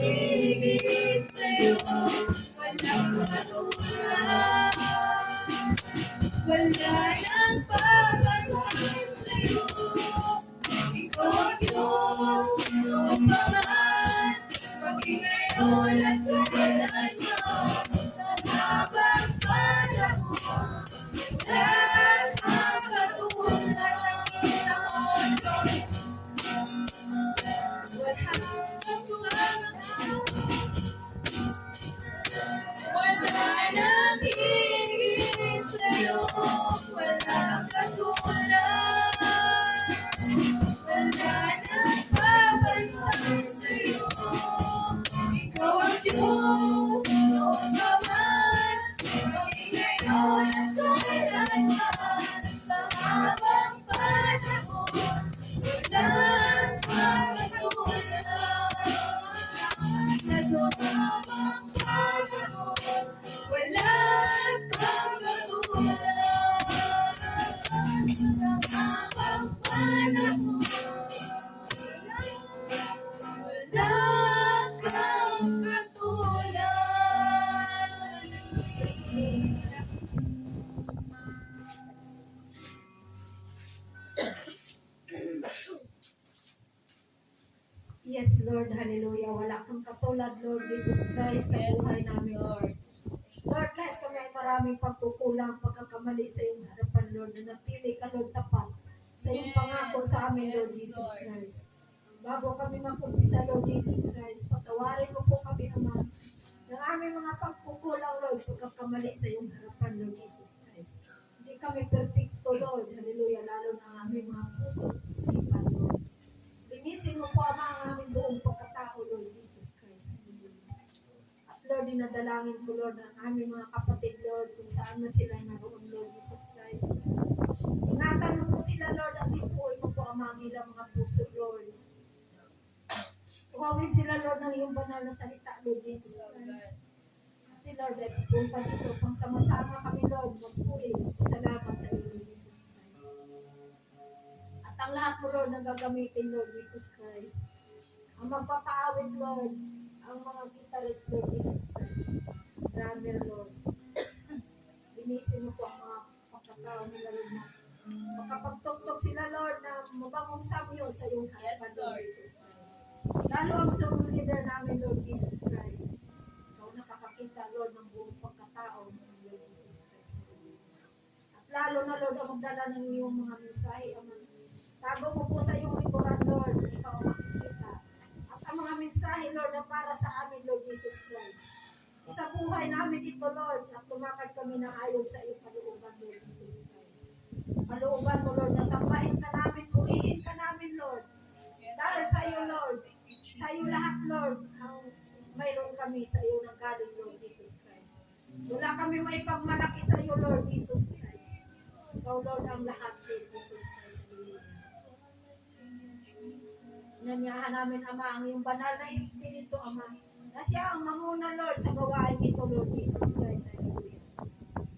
higit sa'yo, wala kang katulad. Wala nang babantay sa'yo. Ikaw ang Diyos, noong pa man, maging ngayon at kailan mo, sa habang panahon. Wala kang katulad ng kita mo, Diyos. Wala nang higit sa'yo, wala kang katulad. Wala nang babantay sa'yo. Ikaw ang Diyos, noon pa man, maging ngayon at kailanman, sa habang panahon. Wala kang katulad. Wala kang katulad. Sa habang panahon. Wala kang katulad. Yes, Lord, hallelujah. Wala kang katulad, Lord Jesus Christ, sa buhay namin, Lord. Lord, kahit kami ay maraming pagkukulang, pagkakamali sa iyong harapan, Lord, na natili ka, Lord, tapat sa iyong pangako sa amin, Lord Jesus Christ. Bago kami mag-umpisa, Lord Jesus Christ, patawarin mo po kami, Ama, ng aming mga pagkukulang, Lord, pagkakamali sa iyong harapan, Lord Jesus Christ. Hindi kami perfecto, Lord, hallelujah, lalo na ang aming mga puso at isipan, Lord. Linisin mo po, Ama, ang aming buong pagkatao, Lord Jesus Christ. At Lord, dinadalangin ko, Lord, ang aming mga kapatid, Lord, kung saan man sila naroon, Lord Jesus Christ. Ingatan mo po sila, Lord, at ipuoy mo po, Ama, ang ilang mga puso, Lord. Tuwawin sila, Lord, ng iyong banal na salita, Lord Jesus Christ. At si Lord, ay pupunta dito, pang sama-sama kami, Lord, magpuli, salamat sa iyo, Lord Jesus Christ. At ang lahat mo, Lord, na gagamitin, Lord Jesus Christ. Ang magpapaawit, Lord, ang mga guitarist, Lord Jesus Christ. Drummer, Lord. Linisin mo po ang mga pagkatao nila, Lord, na makapagtuktok sila, Lord, na mabangong samyo sa iyong harapan, Lord Jesus Christ. Lalo ang song leader namin, Lord Jesus Christ. Ikaw nakakakita, Lord, ng buong pagkatao ng Lord Jesus Christ. At lalo na, Lord, ang magdala ng iyong mga mensahe, Ama. Tago mo po sa iyong likuran, Lord, na ikaw ang makikita. At ang mga mensahe, Lord, na para sa amin, Lord Jesus Christ. Sa buhay namin ito, Lord, at tumakad kami na ayon sa iyong kalooban, Lord Jesus Christ. Kalooban mo, Lord, na sambahin ka namin, purihin ka namin, Lord. Dahil sa iyo, Lord, sa iyo lahat, Lord, ang mayroon kami sa iyo na galing, Lord Jesus Christ. Wala kami may pagmalaki sa iyo, Lord Jesus Christ. Ikaw, Lord, ang lahat, Lord Jesus Christ. Inanyahan namin, Ama, ang iyong banal na Espiritu, Ama, na siya ang manguna, Lord, sa gawain ito, Lord Jesus Christ. Hallelujah.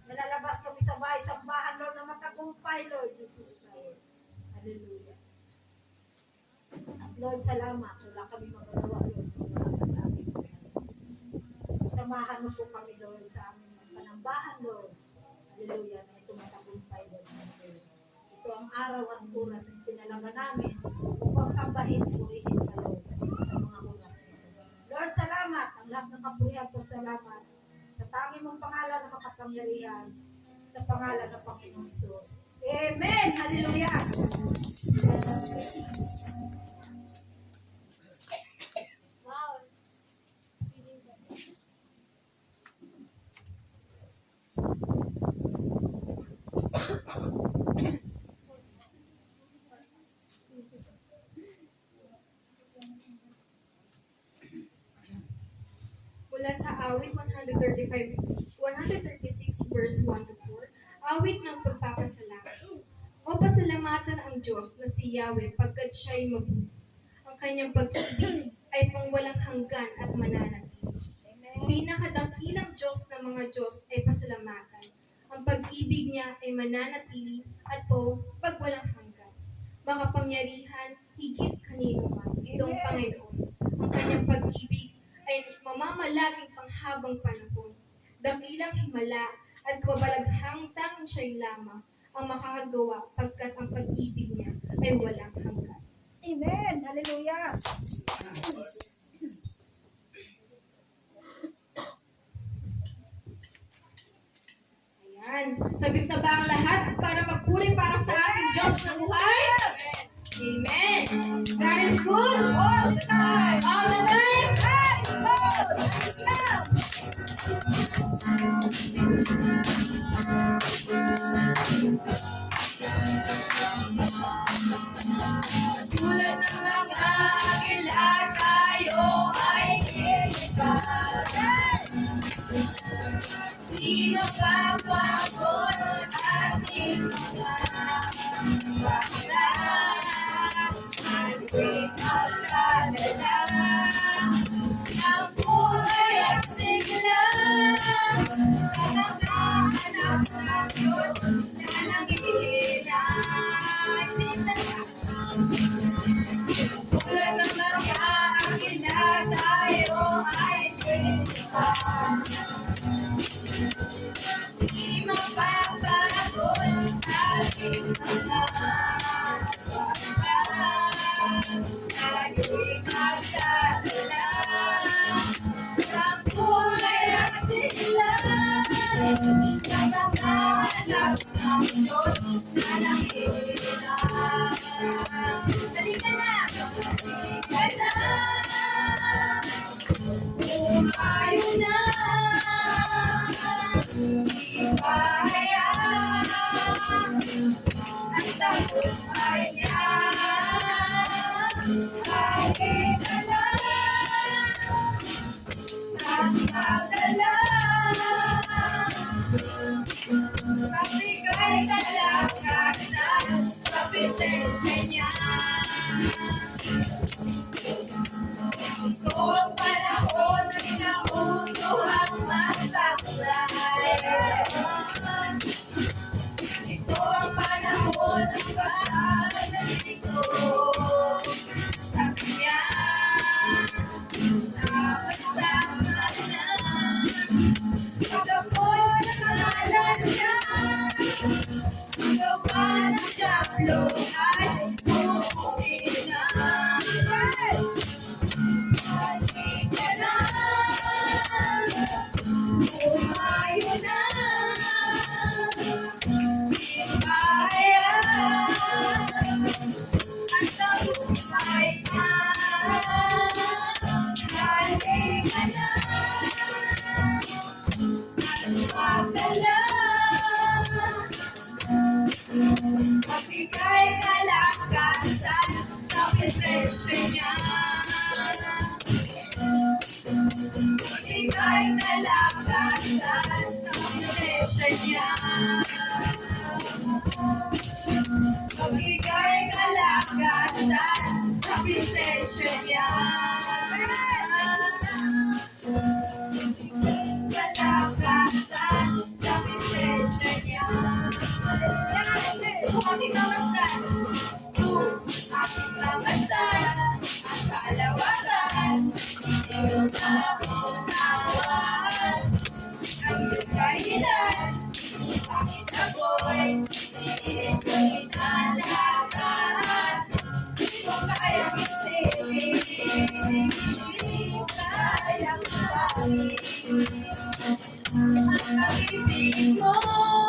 Nalalabas kami sa bahay-sambahan, Lord, na matagumpay, Lord Jesus Christ. Hallelujah. At Lord, salamat. Wala kami magagawa, Lord, kung wala ka sa amin. Samahan mo po kami, Lord, sa aming panambahan, Lord. Hallelujah. Na ito matagumpay, Lord. Ito ang araw at oras na tinalaga namin upang sambahin, purihin ka, Lord, sa mga oras na ito. Lord, salamat. Ang lahat ng kapurihan po, salamat. Sa tangi mong pangalan na makapangyarihan, sa pangalan ng Panginoong Hesus. Amen! Hallelujah! Wow! Mula sa awit 136 verse 1 to 4, awit ng pagpapasalamat. O pasalamatan ang Diyos na si Yahweh pagkat siya'y mabuti. Ang kanyang pag-ibig ay pangwalang hanggan at mananatili. Pinakadakilang Diyos ng mga Diyos ay pasalamatan. Ang pag-ibig niya ay mananatili at po pag walang hanggan. Makapangyarihan higit kanino man itong Panginoon. Ang kanyang pag-ibig ay mamamalaging panghabang panahon. Dakilang himala at kabalaghang tanging siya'y lamang ang makakagawa pagkat ang pag-ibig niya ay walang hanggan. Amen. Hallelujah. Ayan. Sabik na ba ang lahat para magpuri para sa ating Diyos na buhay? Amen. God is good. All the time. All the time. Tulad ng mga agila tayo ay di mapapagod ating mga bata. Ako'y magdadala ng buhay at sigla sa mga anak ng Diyos na nangihinay. Tulad ng mga agila tayo ay di mapapagod ating mga baba. Ako'y magdadala ng buhay at sigla sa mga anak ng Diyos na nangihinay. Halika na! Halika na! Umayo na! Ibahaya ang tagumpay niya. Halika na! Ang magdala. Magbigay kalakasan sa presensya niya. Ito ang panahon na nauso ang masaklay. Ito ang panahon ng pag-ibig ko sa Kanya. Sama-sama na pag-apoy ng ngalan niya. Magawa ng Diablo ay pupukin na. Halika na, umayo na, ibahaya ang tagumpay na. Halika na, at magdala. Magbigay kalakasan sa presensya niya. Magbigay kalakasan sa presensya niya. Magbigay kalakasan sa presensya niya. Kalakasan sa presensya niya. Kung aking mamasdan, kung aking mamasdan, ang kalawakan, hindi ko maunawaan. Ang iyong kahilan, bakit ako'y hindi ko inalagaan? Hindi ko kayang isipin, hindi kayang sabihin. Ang pag-ibig ko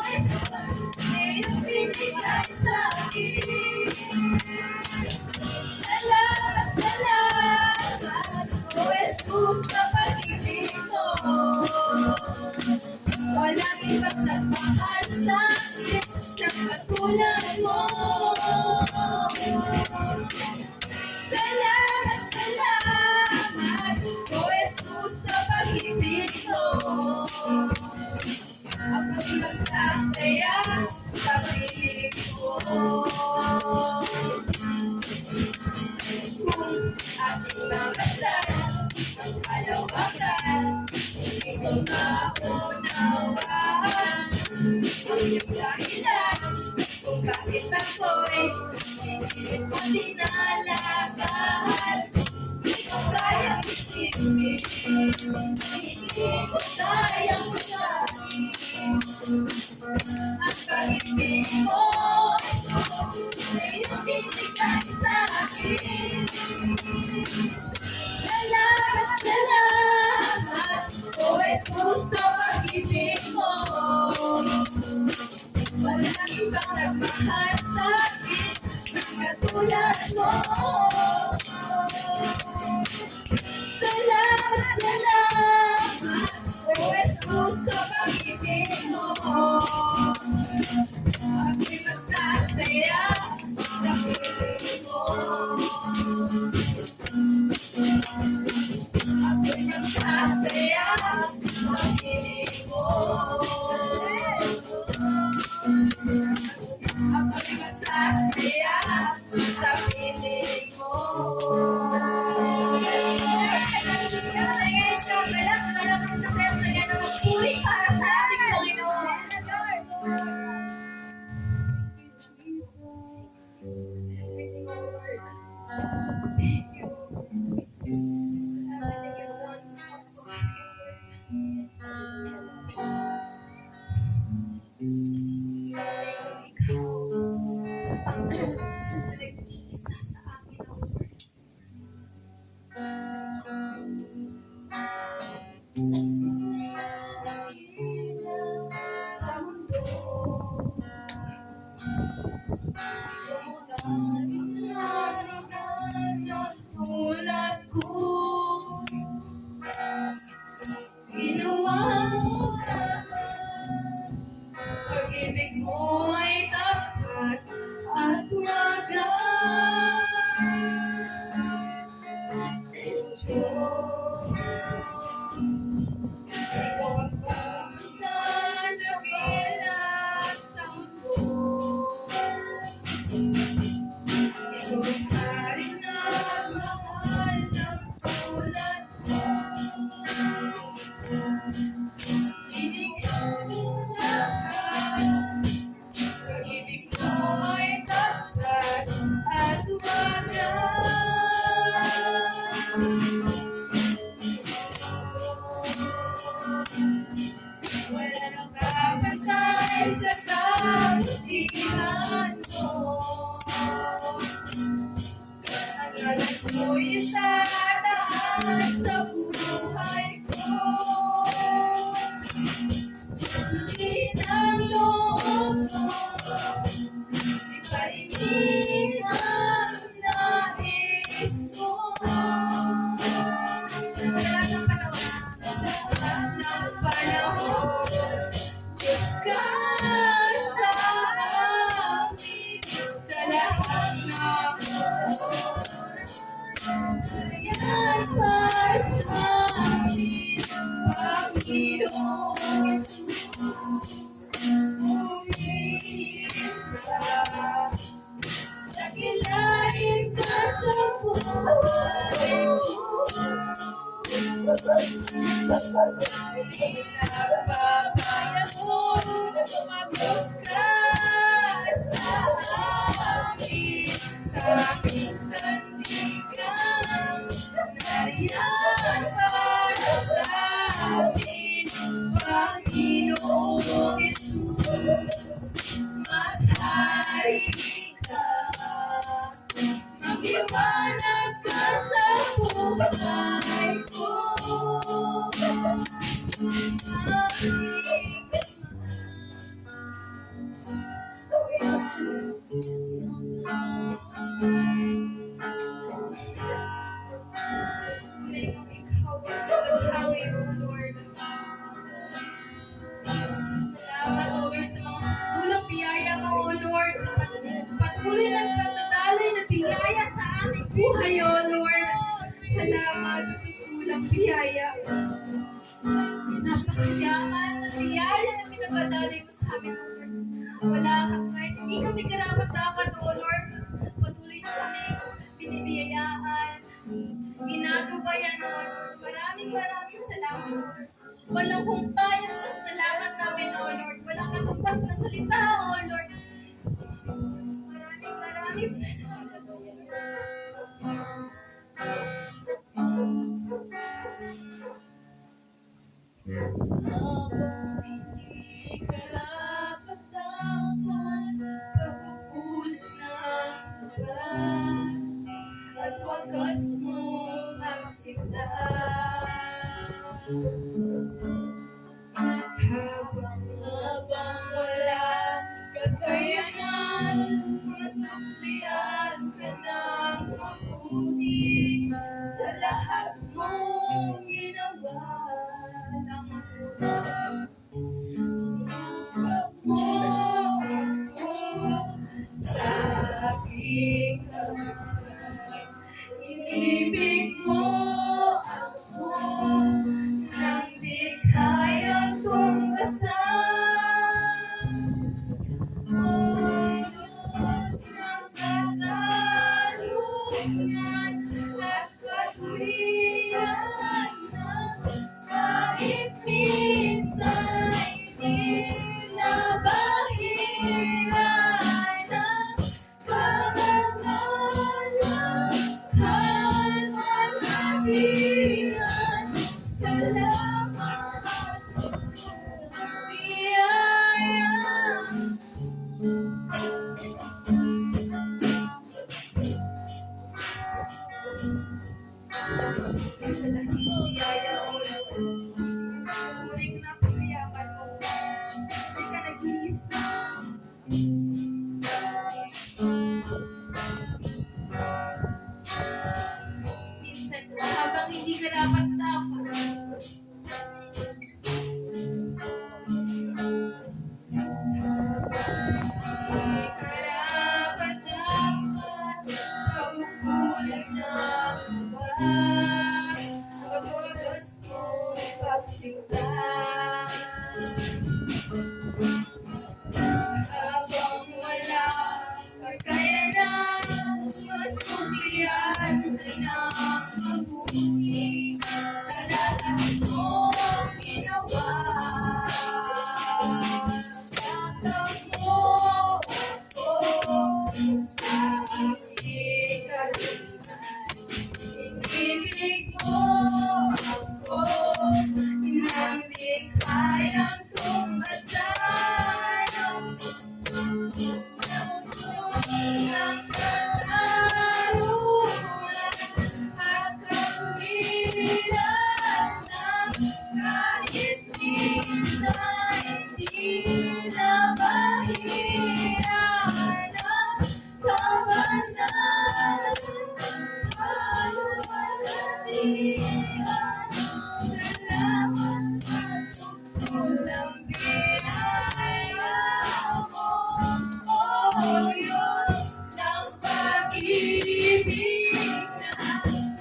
ay iyong binigay sa akin. Salamat, salamat, O Jesus, sa pag-ibig mo. Walang ibang nagmahal sa akin ng katulad mo. Salamat, salamat, O Jesus, sa pag-ibig mo. Ako'y nagsasaya sa piling ko. Kung aking mamasdan ang kalawakan, hindi ko maunawaan. yung dahilan kung bakit ako'y pinilit ko dinalagahan. Di ko kayang isipin, hindi ko kayang usahin ang pag-ibig ko na iyong binigay sa'kin. Salamat, salamat, o Jesus sa pag-ibig mo. Walang ibang nagmahal sa'kin ng katulad mo. Salamat, salamat, o Jesus sa pag-ibig mo. Ako'y magsasaya sa piling mo. Ako'y magsasaya sa piling mo. Ako'y magsasaya sa piling mo. Ngayon ka, galak-galak ang saya-saya na magpuri para sa ating Panginoon. Thank you. Salamat that you've done to us, Lord. Alam na ikaw ang Diyos na nag-iisa sa akin, O Lord. Sa mundo, tulad ko, ginawa mo pag-ibig mo ay tapat at wagas. Diyos, ikaw ang nasa sa mundo. Ikaw ang haring nagmahal ng tulad ko. Binigyan mo lahat. Pag-ibig mo ay tapat at wagas. Wala nang kapantay sa kabutihan mo. Ang ngalan mo'y tataas sa buhay ko. Sundin ang loob mo, iparinig ang nais mo. Sa lahat ng panahon, Diyos ka sa amin. Sa lahat ng oras, yan pa sa amin, Panginoong Jesus. Umilis ka, nagilain ka sa buhay ko. Diyos ka sa amin, sa aking sandigan, nariyan para sa amin, Panginoong Jesus. Maghari ka, magliwanag ka sa buhay ko. Tunay kang ikaw ang naghawi, O Lord. Salamat, O Lord, sa mga sukulang biyaya mo, O Lord, sa patuloy na pagdadaloy na biyaya sa aming buhay, O Lord. Salamat sa sukulang biyaya. Napakayaman na biyaya na pinagdadaloy mo sa amin, O Lord. Wala kang kahit hindi kami karapat-dapat, O Lord. Patuloy na sa amin binibiyayaan, ginagabayan, O Lord. Maraming salamat, O Lord. Walang humpay ang pasasalamat namin, O Lord. Walang mapagpas na salita, O Lord. Maraming salamat, O Lord. Hindi karapat-dapat pagkukulang ng iba at wagas mong magsinta. Habang wala kakayanan, masuklian ka ng mabuti sa lahat mong ginawa. Salamat po, Diyos. Mo ako sa aking karupan. Inibig mo ako nang di kayang tumbasan. O Diyos ng katarungan at katwiran na kahit minsan hindi nabahiran ng karangalan, kalwalhatian. Salamat sa biyaya. Sa lahat ng biyaya, O Lord. Tunay ko napakayaman mo. Tunay ka nag-iisa. Minsan, habang hindi ka dapat-dapat, hindi karapat-dapat, pagkukulang ng iba, pagwagas mong pagsinta. Habang wala kakayanan, masuklian ka ng mabuti sa lahat mong ginawa. Tatag mo ako sa aking karupan. Inibig mo ako nang di kayang tumbasan. Ng katarungan at katwiran na kahit minsan di nabahiran ng kabanalan, kalwalhatian. Salamat sa walang biyaya mo, O Diyos ng pag-ibig na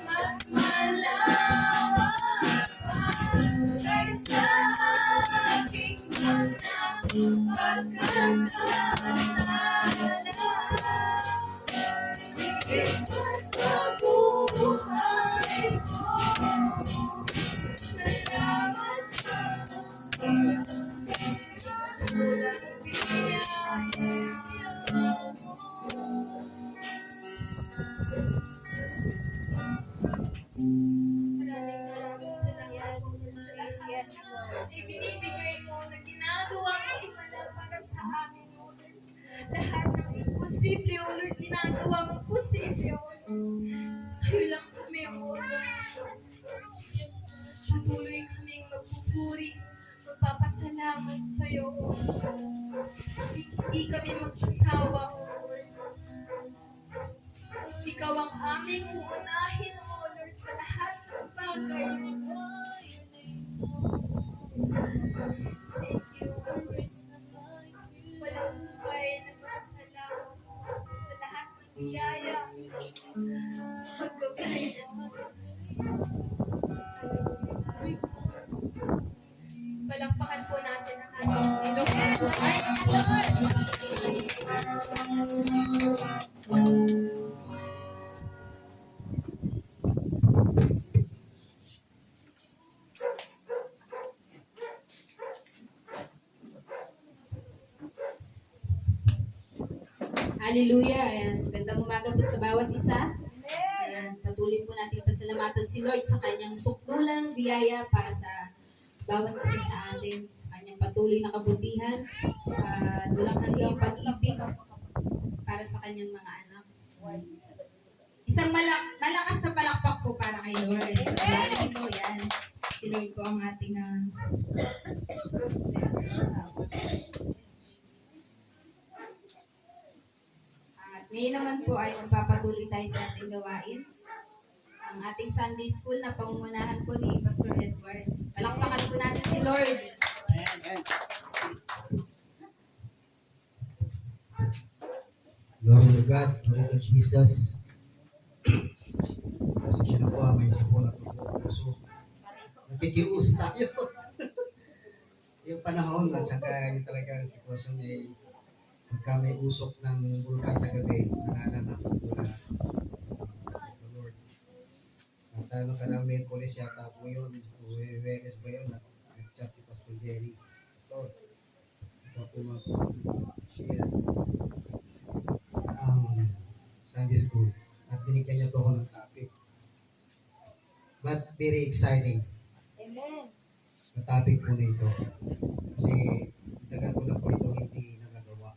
mas malawak pa kaysa aking mga pagkakasala. Higit pa sa buhay ko. Salamat sa walang biyaya. Maraming salamat po sa lahat na ibinibigay mo na ginagawa mo himala para sa amin, O Lord. Lahat ng imposible, O Lord, ginagawa mo posible, O Lord. Sa'yo lang kami, O Lord. Patuloy kaming magpupuri, magpapasalamat sa'yo, O Lord. Hindi kami magsasawa, O Lord. Ikaw ang aming uunahin, O Lord, sa lahat ng bagay. Thank you, Lord. Walang hukay na masasalamat sa lahat ng biyaya. Magkagay mo. Palakpakan po natin ang ating Diyos. Hallelujah. Ayan. Magandang umaga po sa bawat isa. Ayan. Patuloy po natin pasalamatan si Lord sa kanyang sukdulang biyaya para sa bawat isa sa atin. Sa kanyang patuloy na kabutihan at walang hanggang pag-ibig para sa kanyang mga anak. Isang malakas na palakpak po para kay Lord. So, balik mo yan. Si Lord po ang ating at ngayon naman po ay magpapatuloy tayo sa ating gawain. Ang ating Sunday School na pangungunahan po ni Pastor Edward. Palakpakan po natin si Lord. Glory to God, glory to Jesus. Pasensya na po, may isa po na puso. Nakikiuso tayo. Yung panahon at saka yung talagang sitwasyon ay pagka may usok ng bulkan sa gabi, nalalaman ko po lahat. Praise the Lord. At ano ka na, Merkulis yata po yun. Uweres ba yun? Nag-chat si Pastor Jerry. Pastor, ito po mag-share ang Sunday School. At binigyan niya po ako ng topic. But very exciting. Amen. Na topic po na ito. Kasi tagal ko na po ito hindi nagagawa.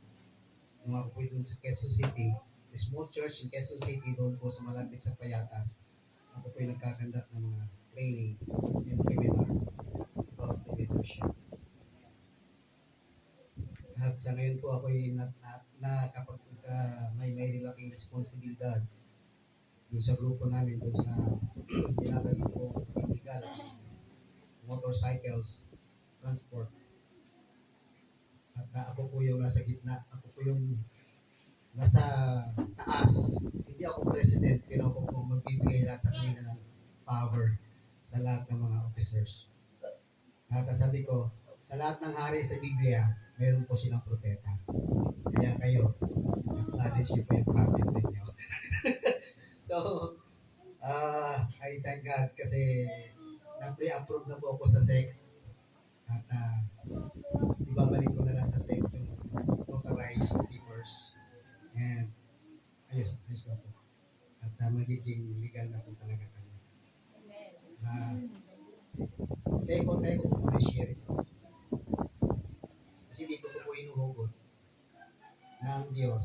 Nung ako po doon sa Quezon City, the small church in Quezon City, doon po sa malapit sa Payatas, ako po yung nagkakandak ng mga training and seminar about the leadership. At sa ngayon po ako yung kapag may laking responsibilidad doon sa grupo namin, doon sa ginagawin po legal, motorcycles, transport. At ako po yung nasa gitna, ako po yung nasa taas. Hindi ako president, pero ako po magbibigay lahat sa kanila ng power sa lahat ng mga officers. At sabi ko, sa lahat ng hari sa Biblia, mayroon po silang propeta. Kaya kayo, acknowledge niyo po yung prophet ninyo. So, I thank God kasi na-pre-approve na po ako sa SEC. At ibabalik ko na lang sa SEC yung notarized papers. And ayos na po. At magiging legal na po talaga kami. Kaya ko muna share ito. Kasi dito ko po inuhugot ng Diyos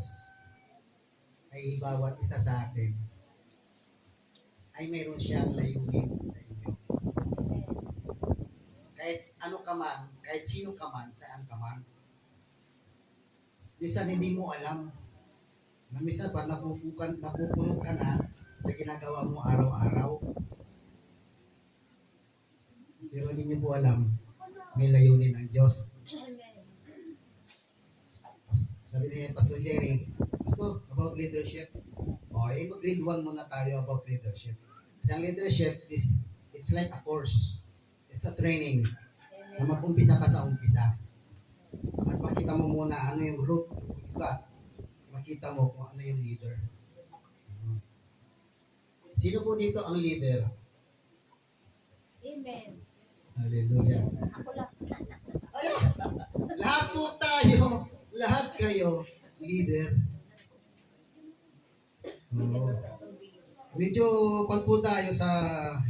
ay bawat isa sa atin ay mayroon siyang layunin sa inyo. Kahit ano ka man, kahit sino ka man, saan ka man. Minsan hindi mo alam na minsan pa napupulog ka na sa ginagawa mo araw-araw. Pero hindi niyo po alam, may layunin ang Diyos. Sabi ni Pastor Jerry, Pastor, about leadership. Mag-grade 1 muna tayo about leadership. Kasi ang leadership, it's like a course. It's a training. Na mag-umpisa ka sa umpisa. At makita mo muna ano yung root you got. Makita mo kung ano yung leader. Sino po dito ang leader? Amen. Hallelujah. Ay, lahat po tayo, lahat kayo, leader. Medyo pag po tayo sa,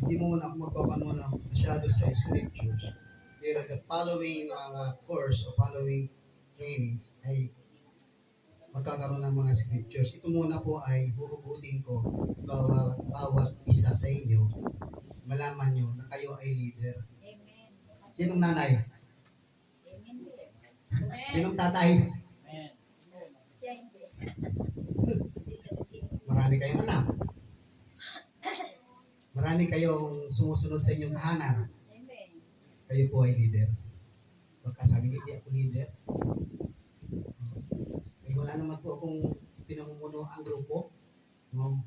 hindi mo muna ako magpapan muna masyado sa scriptures. Pero the following course o following trainings ay magkakaroon ng mga scriptures. Ito muna po ay huhugutin ko bawat isa sa inyo. Malaman nyo na kayo ay leader. Amen. Sinong nanay? Amen. Sinong tatay? Siya hindi. Marami kayong anak. Marami kayong sumusunod sa inyong tahanan. Amen. Kayo po ay leader. Baka sabi ko, hindi ako leader. Ay, wala naman po akong pinamumuno ang grupo. No?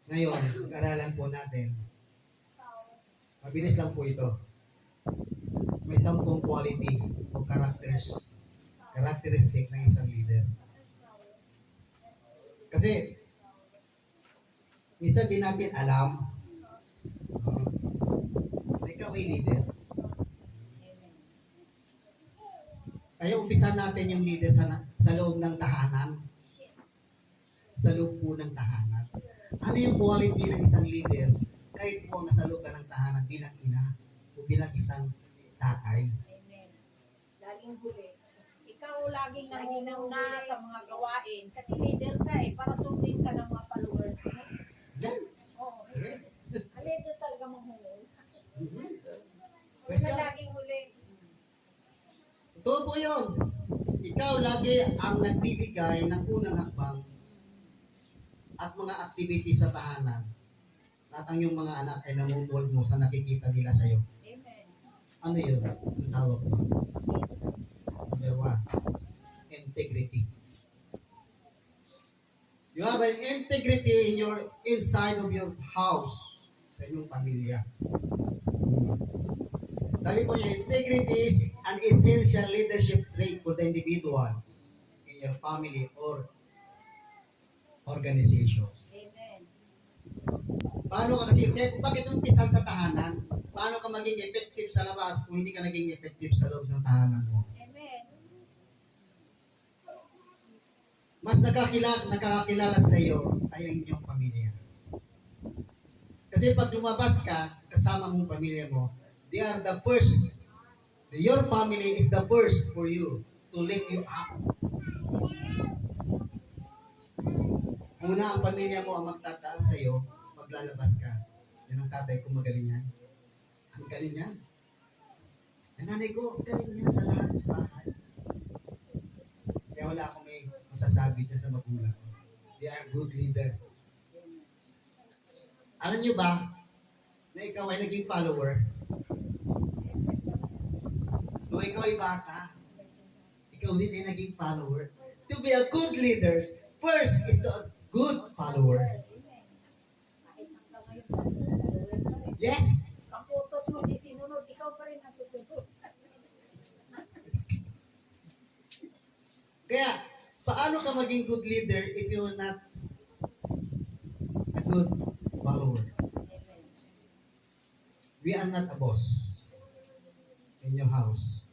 Ngayon, mag-aralan po natin. Mabilis lang po ito. May 10 qualities o characteristic ng isang leader. Kasi, minsan din natin alam na ikaw ay leader. Kaya umpisa natin yung leader sa loob ng tahanan. Sa loob po ng tahanan. Ano yung quality ng isang leader kahit po nasa loob ka ng tahanan bilang ina o bilang isang tatay? Amen. Laging huli. Ikaw laging nangunguna sa mga gawain. Kasi leader ka eh, para sundin ka ng mga followers mo. Yan. Oo. Okay. Ang leader talaga mahulog. Pwes Huwag ka. ka laging huli. Totoo po yun. Ikaw lagi ang nagbibigay ng unang hakbang at mga activities sa tahanan. At ang iyong mga anak ay namumul mo sa nakikita nila sa iyo. Amen. Ano yun? Ang tawag mo. Number 1, integrity. You have an integrity in your inside of your house, sa inyong pamilya. Sabi po niya, integrity is an essential leadership trait for the individual in your family or organizations. Amen. Paano ka kasi, bakit umpisan sa tahanan? Paano ka maging effective sa labas kung hindi ka naging effective sa loob ng tahanan mo? Amen. Mas nakakakilala sa iyo ay ang inyong pamilya. Kasi pag lumabas ka, kasama mong pamilya mo, they are the first. Your family is the first for you to lift you up. Una ang pamilya mo ang magtataas sa iyo pag lalabas ka. Yan ang tatay ko, magaling yan. Ang galing yan. Ang nanay ko, galing yan sa lahat sa bahay. Kaya wala akong may masasabi dyan sa magulang ko. They are good leader. Alam niyo ba na ikaw ay naging follower? Kung ikaw ay bata, ikaw din ay naging follower. To be a good leader, first is to a good follower. Kahit hanggang ngayon, follower ka rin. Yes. Ang utos mo di sinunod, ikaw pa rin ang susunod. Kaya, paano ka maging good leader if you are not a good follower? Amen. We are not a boss in your house.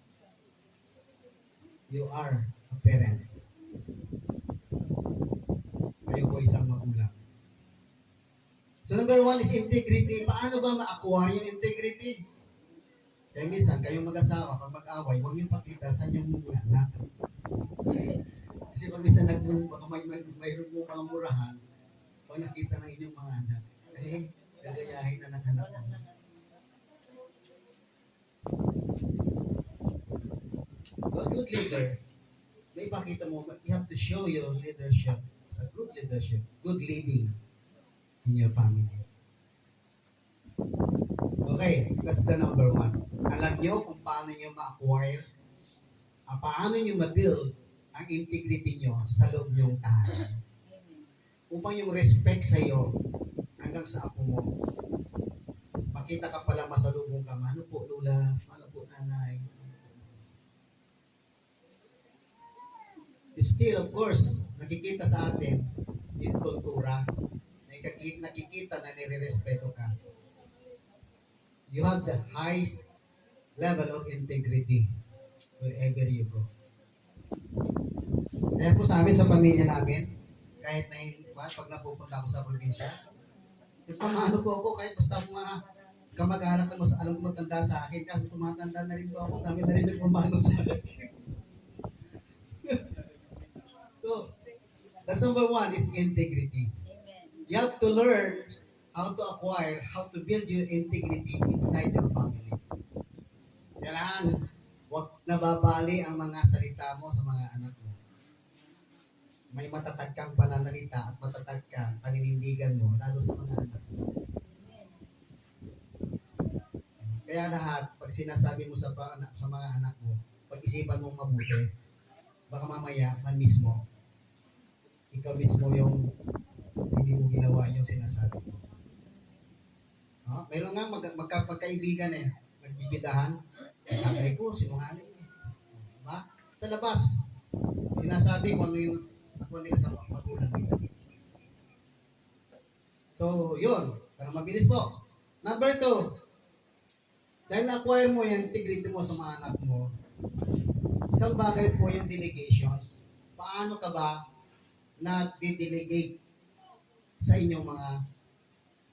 You are a parent. Kayo po isang magulang. So number 1 is integrity. Paano ba ma-acquire yung integrity? Kaya minsan, kayong mag-asawa, pag mag-away, huwag niyong pakita sa inyong mga anak. Kasi pag minsan baka mayroon mo mga murahan, pag nakita ng inyong mga anak, gagayahin na ng anak mo. A good leader, may ipakita mo, you have to show your leadership as a good leadership, good leading in your family. Okay, that's the number 1. Alam nyo kung paano nyo ma-acquire, paano nyo ma-build ang integrity nyo sa loob nyong tahanan. Upang yung respect sa iyo hanggang sa ako mo, makita ka pala masalubong ka, ano po lula, ano po nanay. Still, of course, nakikita sa atin yung kultura, nakikita na nire-respeto ka. You have the highest level of integrity wherever you go. Kaya po sa amin, sa pamilya namin, kahit na pag napupunta ako sa probinsya, ano po ako, kahit basta mga kamag-anak na mas alam ko matanda sa akin, kaso tumatanda na rin po ako, dami na rin nagmamano sa akin. So, that's number 1 is integrity. Amen. You have to learn how to acquire, how to build your integrity inside your family. Kailangan, huwag nababali ang mga salita mo sa mga anak mo. May matatag kang pananalita at matatag kang paninindigan mo, lalo sa mga anak mo. Kaya lahat, pag sinasabi mo sa mga anak mo, pag-isipan mong mabuti, baka mamaya, man mismo, ikaw mismo yung hindi mo ginawa yung sinasabi mo. Mayroon nga magkaibigan nagbibidahan. Sabi ko, sinungaling Diba? Sa labas, sinasabi ko ano yung nakuha nila sa magulang nila. So, yun. Para mabilis po. Number 2, dahil na-acquire mo yung integrity mo sa mga anak mo, Isang bagay po yung delegations. Paano ka ba nag-delegate sa inyong mga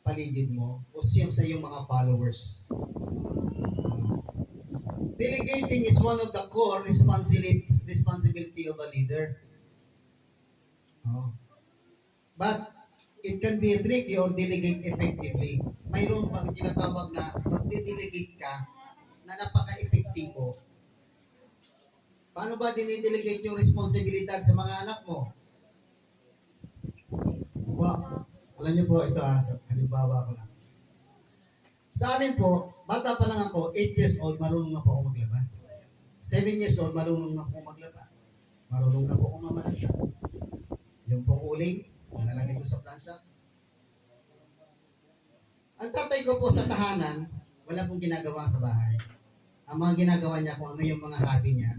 paligid mo o sa iyong mga followers? Delegating is one of the core responsibility of a leader. Oh. But it can be tricky or delegate effectively. Mayroon pang tinatawag na magde-delegate ka na napaka-epektibo. Paano ba dinidelegate yung responsibilidad sa mga anak mo? Alam niyo po, ito halimbawa ko lang. Sa amin po, bata pa lang ako, 8 years old, marunong na po ako maglaba. 7 years old, marunong na po maglaba. Marunong na po ako mamalansa. Yung pong uling, nalalagay ko sa plansa. Ang tatay ko po sa tahanan, wala pong ginagawa sa bahay. Ang mga ginagawa niya, kung ano yung mga hobby niya,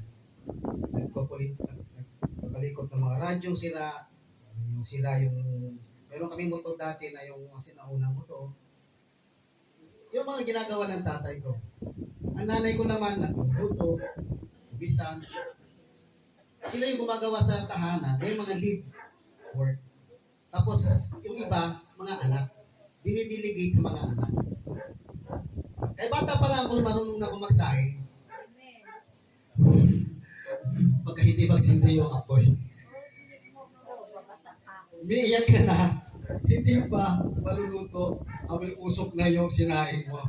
nagkalikot ng mga radyong sira, meron kami motor dati na yung sinaunang motor. Yung mga ginagawa ng tatay ko. Ang nanay ko naman, nagluluto, bisan. Sila yung gumagawa sa tahanan, yung mga lead work. Tapos, yung iba, mga anak, dinidelegate sa mga anak. Kaya bata pa lang ako, marunong na ako magsahe. Pagka hindi magsindi yung apoy. Umiiyak ka na, hindi pa maluluto, amoy usok na yung sinain mo.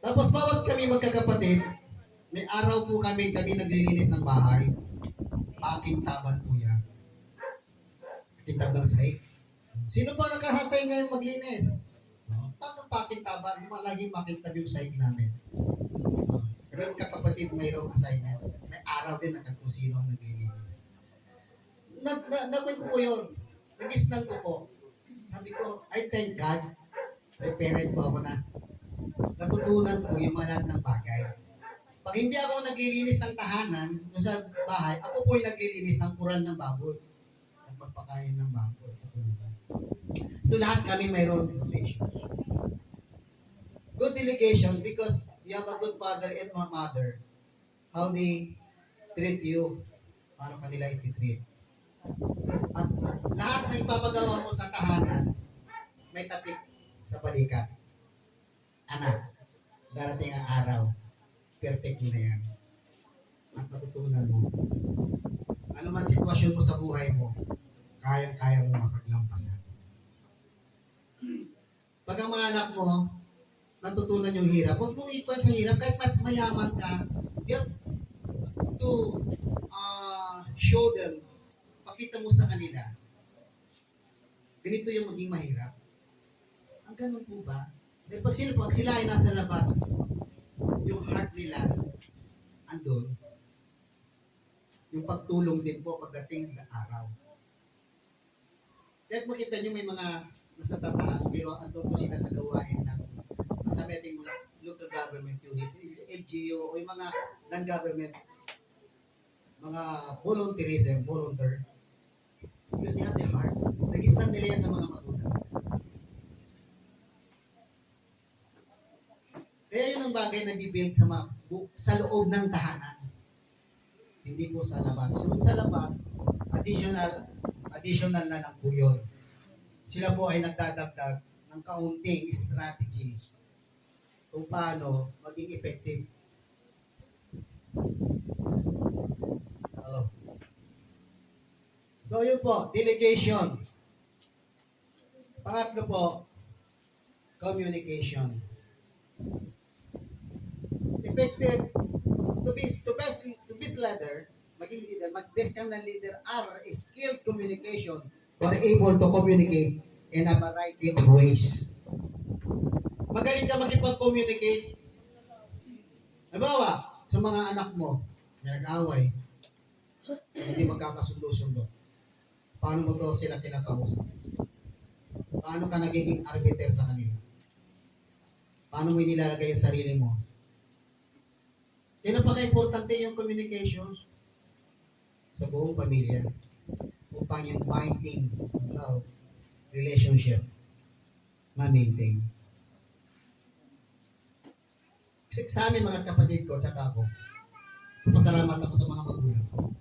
Tapos bawat kami magkakapatid, may araw po kami naglilinis ng bahay. Pakintaban po yan. Kintab ng sahig. Sino ba nakahasay ngayon maglinis? Bakit pakintaban? Laging makintab yung sahig namin. Kami magkakapatid mayroong assignment. May araw din na kung sino ang naglilinis. Nagawin ko po yun. Nag-isnan ko po. Sabi ko, I thank God. May parent po ako na natutunan ko yung mga lahat ng bagay. Pag hindi ako naglilinis ng tahanan, yung sa bahay, ako po yung naglilinis ng kural ng baboy. Ang pagpakain ng baboy sa kulungan. So lahat kami mayroon delegation. Good delegation because you have a good father and mother. How they treat you, paano kanila iti-treat. At lahat na ipapagawa mo sa tahanan, may tapik sa balikat. Anak, darating ang araw, perfect na yan. At matutunan mo. Ano man sitwasyon mo sa buhay mo, kayang-kaya mo mapaglampasan. Pag ang mga anak mo, natutunan yung hirap, huwag mong ikwan sa hirap, kahit mayaman ka, you have to show them, pakita mo sa kanila, ganito yung maging mahirap. Ang ganun po ba? Dahil pag sila ay nasa labas, yung heart nila, andun, yung pagtulong din po pagdating ng araw. Kahit makita nyo may mga nasa tataas, pero andun po sila sa gawain ng sa meeting mga local government units, LGU, o yung mga non-government, mga volunteer, because they have the heart. Nag-stand nila yan sa mga magulang. Kaya yun ang bagay na bibuild sa loob ng tahanan. Hindi po sa labas. Yung sa labas, additional na lang po yun. Sila po ay nagdadagdag ng kaunting strategy kung paano maging effective. Hello. So yun po, delegation. Pangatlo po, communication. Effective to best leader, maging leader, mag-best kang na leader are a skilled communication or able to communicate in a variety of ways. Magaling ka makipag-communicate. Halimbawa, sa mga anak mo, may nag-away, hindi magkakasundo-sundo. Paano mo to sila kinakausap? Paano ka nagiging arbiter sa kanila? Paano mo inilalagay yung sarili mo? Kaya napaka-importante yung communication sa buong pamilya upang yung binding ng love, relationship, ma-maintain. Kasi sa amin mga kapatid ko, tsaka ako, pasalamat ako sa mga magulang ko.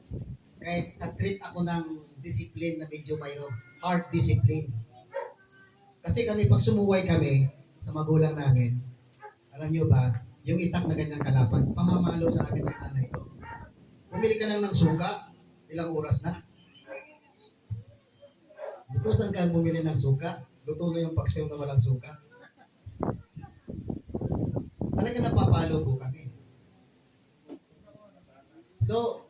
Kahit na-treat ako ng discipline na medyo mayroon, hard discipline. Kasi kami, pag sumuway kami sa magulang namin, alam nyo ba, yung itak na ganyang kalapan, pamamalo sa amin ng nanay ko. Bumili ka lang ng suka, ilang oras na. Dito saan ka bumili ng suka? Luto na yung paksiw na walang suka. Talaga napapalo po kami. So,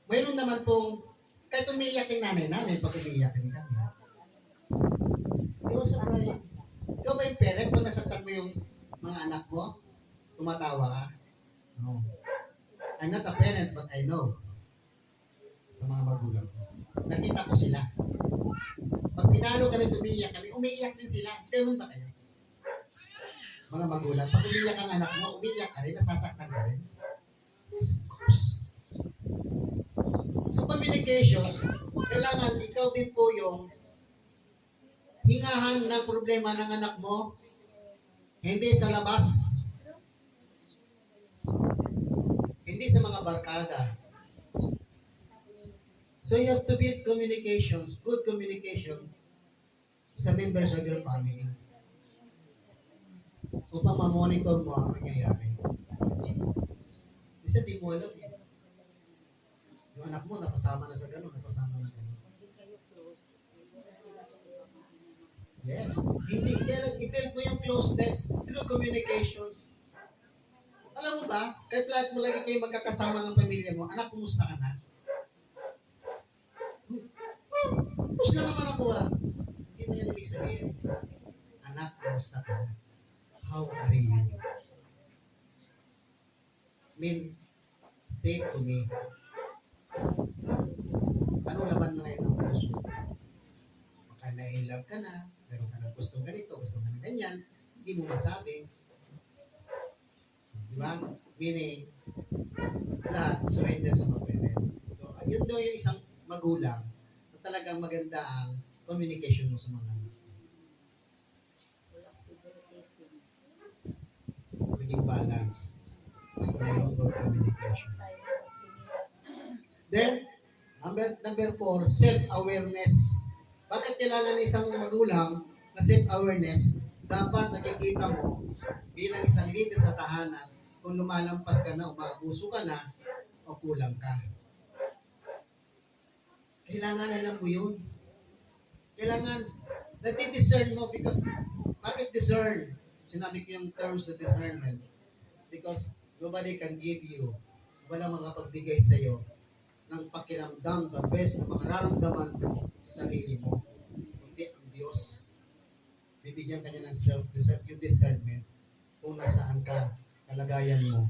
mayroon naman pong, kahit umiiyak yung nanay namin, pag umiiyak din kami. Di ba sa ikaw ba yung parent kung nasaktan mo yung mga anak mo? Tumatawa ka? No. I'm not a parent, but I know. Sa mga magulang ko. Nakita ko sila. Pag pinalo kami, umiiyak din sila. Ganun ba kayo? Mga magulang, pag umiiyak ang anak mo, umiiyak ka rin, nasasaktan ka rin. Yes, of course. So communication, kailangan ikaw din po yung hingahan ng problema ng anak mo, hindi sa labas, hindi sa mga barkada. So you have to build communications, good communication sa members of your family upang ma-monitor mo ang nangyayari. Isa di mo alam eh. Yung anak mo, napasama na sa gano'n, napasama na gano'n. Yes. Hindi, kaya i-build mo yung closeness through communication. Alam mo ba, kahit lahat mo lagi kayo magkakasama ng pamilya mo, anak, kumusta ka na? Kumusta naman ako ah? Hindi mo yan ibig sabihin. Anak, kumusta ka na? How are you? Say to me, ano laban na ngayon ng puso? Baka na-in-love ka na, meron ka na gustong ganito, gustong ka na ganyan, hindi mo masabi. Di ba? Meaning, lahat surrender sa mga parents. So, yun daw yung isang magulang na talagang maganda ang communication mo sa mga anak. Maging balance. Basta mayroon good communication. Then, number 4, self-awareness. Bakit kailangan isang magulang na self-awareness? Dapat nakikita mo bilang isang leader sa tahanan kung lumalampas ka na, umaabuso ka na, o kulang ka. Kailangan alam mo yun. Kailangan, nati-discern mo because, bakit discern? Sinabi ko yung terms na discernment. Because nobody can give you, wala makapagbigay sa iyo ng pakiramdam, the best na makararamdaman mo sa sarili mo. Kundi ang Diyos. Bibigyan ka niya ng yung discernment kung nasaan ka, kalagayan mo,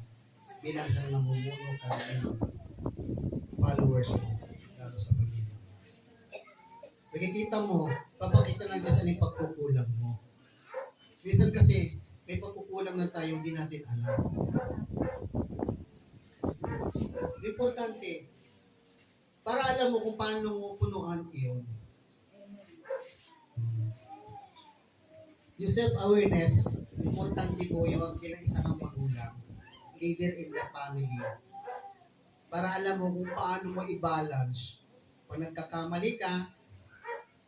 bilang isang namumuno ka ng followers mo, lalo sa pamilya. Nakikita mo, papakita ng Diyos ano yung pagkukulang mo. Minsan kasi, may pagkukulang na tayo hindi natin alam. Importante, para alam mo kung paano mo punuan iyon. Yung self-awareness, importante po yun bilang isang magulang, leader in the family. Para alam mo kung paano mo i-balance. Pag nagkakamali ka,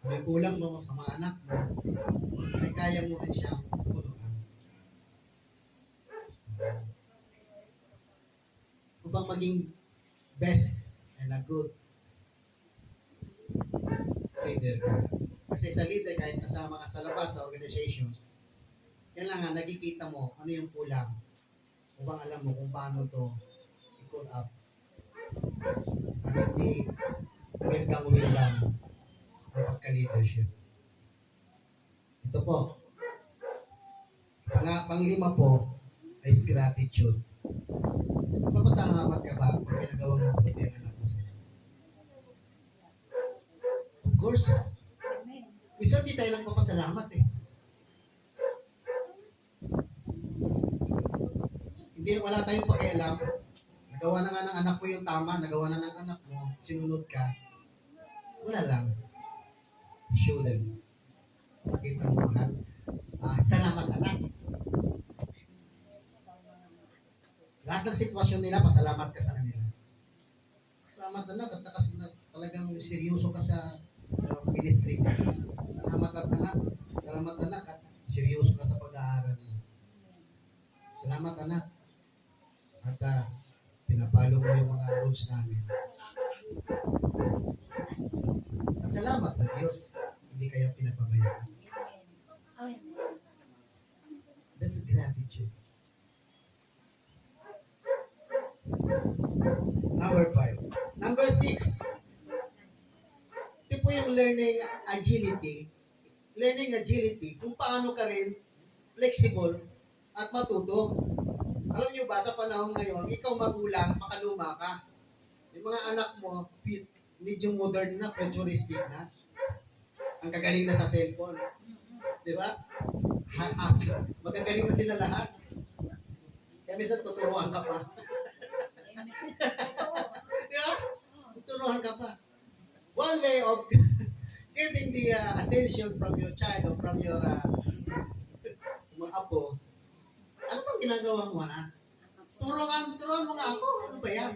may kulang mo sa mga anak mo, ay kaya mo rin siyang punuan. Upang maging best and a good leader ka. Kasi sa leader, kahit kasama ka sa labas sa organizations, kailangan nakikita mo ano yung kulang upang alam mo kung paano to i-call up. At hindi welcome ang pagka-leadership. Ito po. Panglima po is gratitude. Magpapasalamat ka ba kung ginagawa mo mabuti ang anak mo sa'yo? Of course. Minsan di tayo nagpapasalamat eh. Hindi, wala tayong pakialam. Nagawa na nga ng anak mo yung tama, nagawa na ng anak mo, sinunod ka. Wala lang. Show them. Pakita mo, mahal. Salamat anak. Lahat ng sitwasyon nila, pasalamat ka sa kanila. Salamat anak at talagang seryoso ka sa ministry mo. Salamat anak. Salamat anak at seryoso ka sa pag-aaral mo. Salamat anak. At pinapalo mo yung mga rules namin. At salamat sa Diyos. Hindi kayo pinapabayaan. That's gratitude. Number 5. Number 6. Ito po yung learning agility. Learning agility, kung paano ka rin flexible at matuto. Alam nyo ba, sa panahon ngayon, ikaw magulang, makaluma ka. Yung mga anak mo, medyo modern na, futuristic na. Ang kagaling na sa cellphone. Di ba? Magagaling na sila lahat. Kaya minsan tuturuan ka pa. Di ba? Tuturuan ka pa. One way of getting the attention from your child or from your mga apo, ano bang ginagawa mo na? Turuan mo nga ako. Ano ba yan?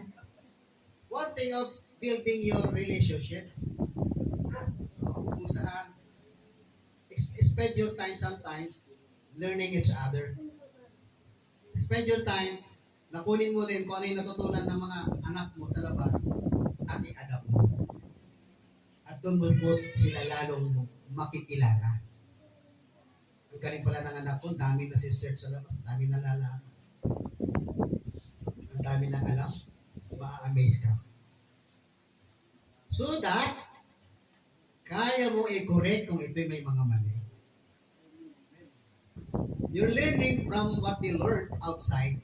One thing of building your relationship. Kung saan, spend your time sometimes learning each other. Spend your time na kunin mo din kung ano yung natutunan ng mga anak mo sa labas at i-adapt mo. At doon mo po sila lalong makikilala. Ang galing pala ng anak ko, dami na si-search sa labas, dami na lalaman. Ang dami na alam, ma-amaze ka. So that, kaya mo i-correct kung ito'y may mga mali. You're learning from what they learned outside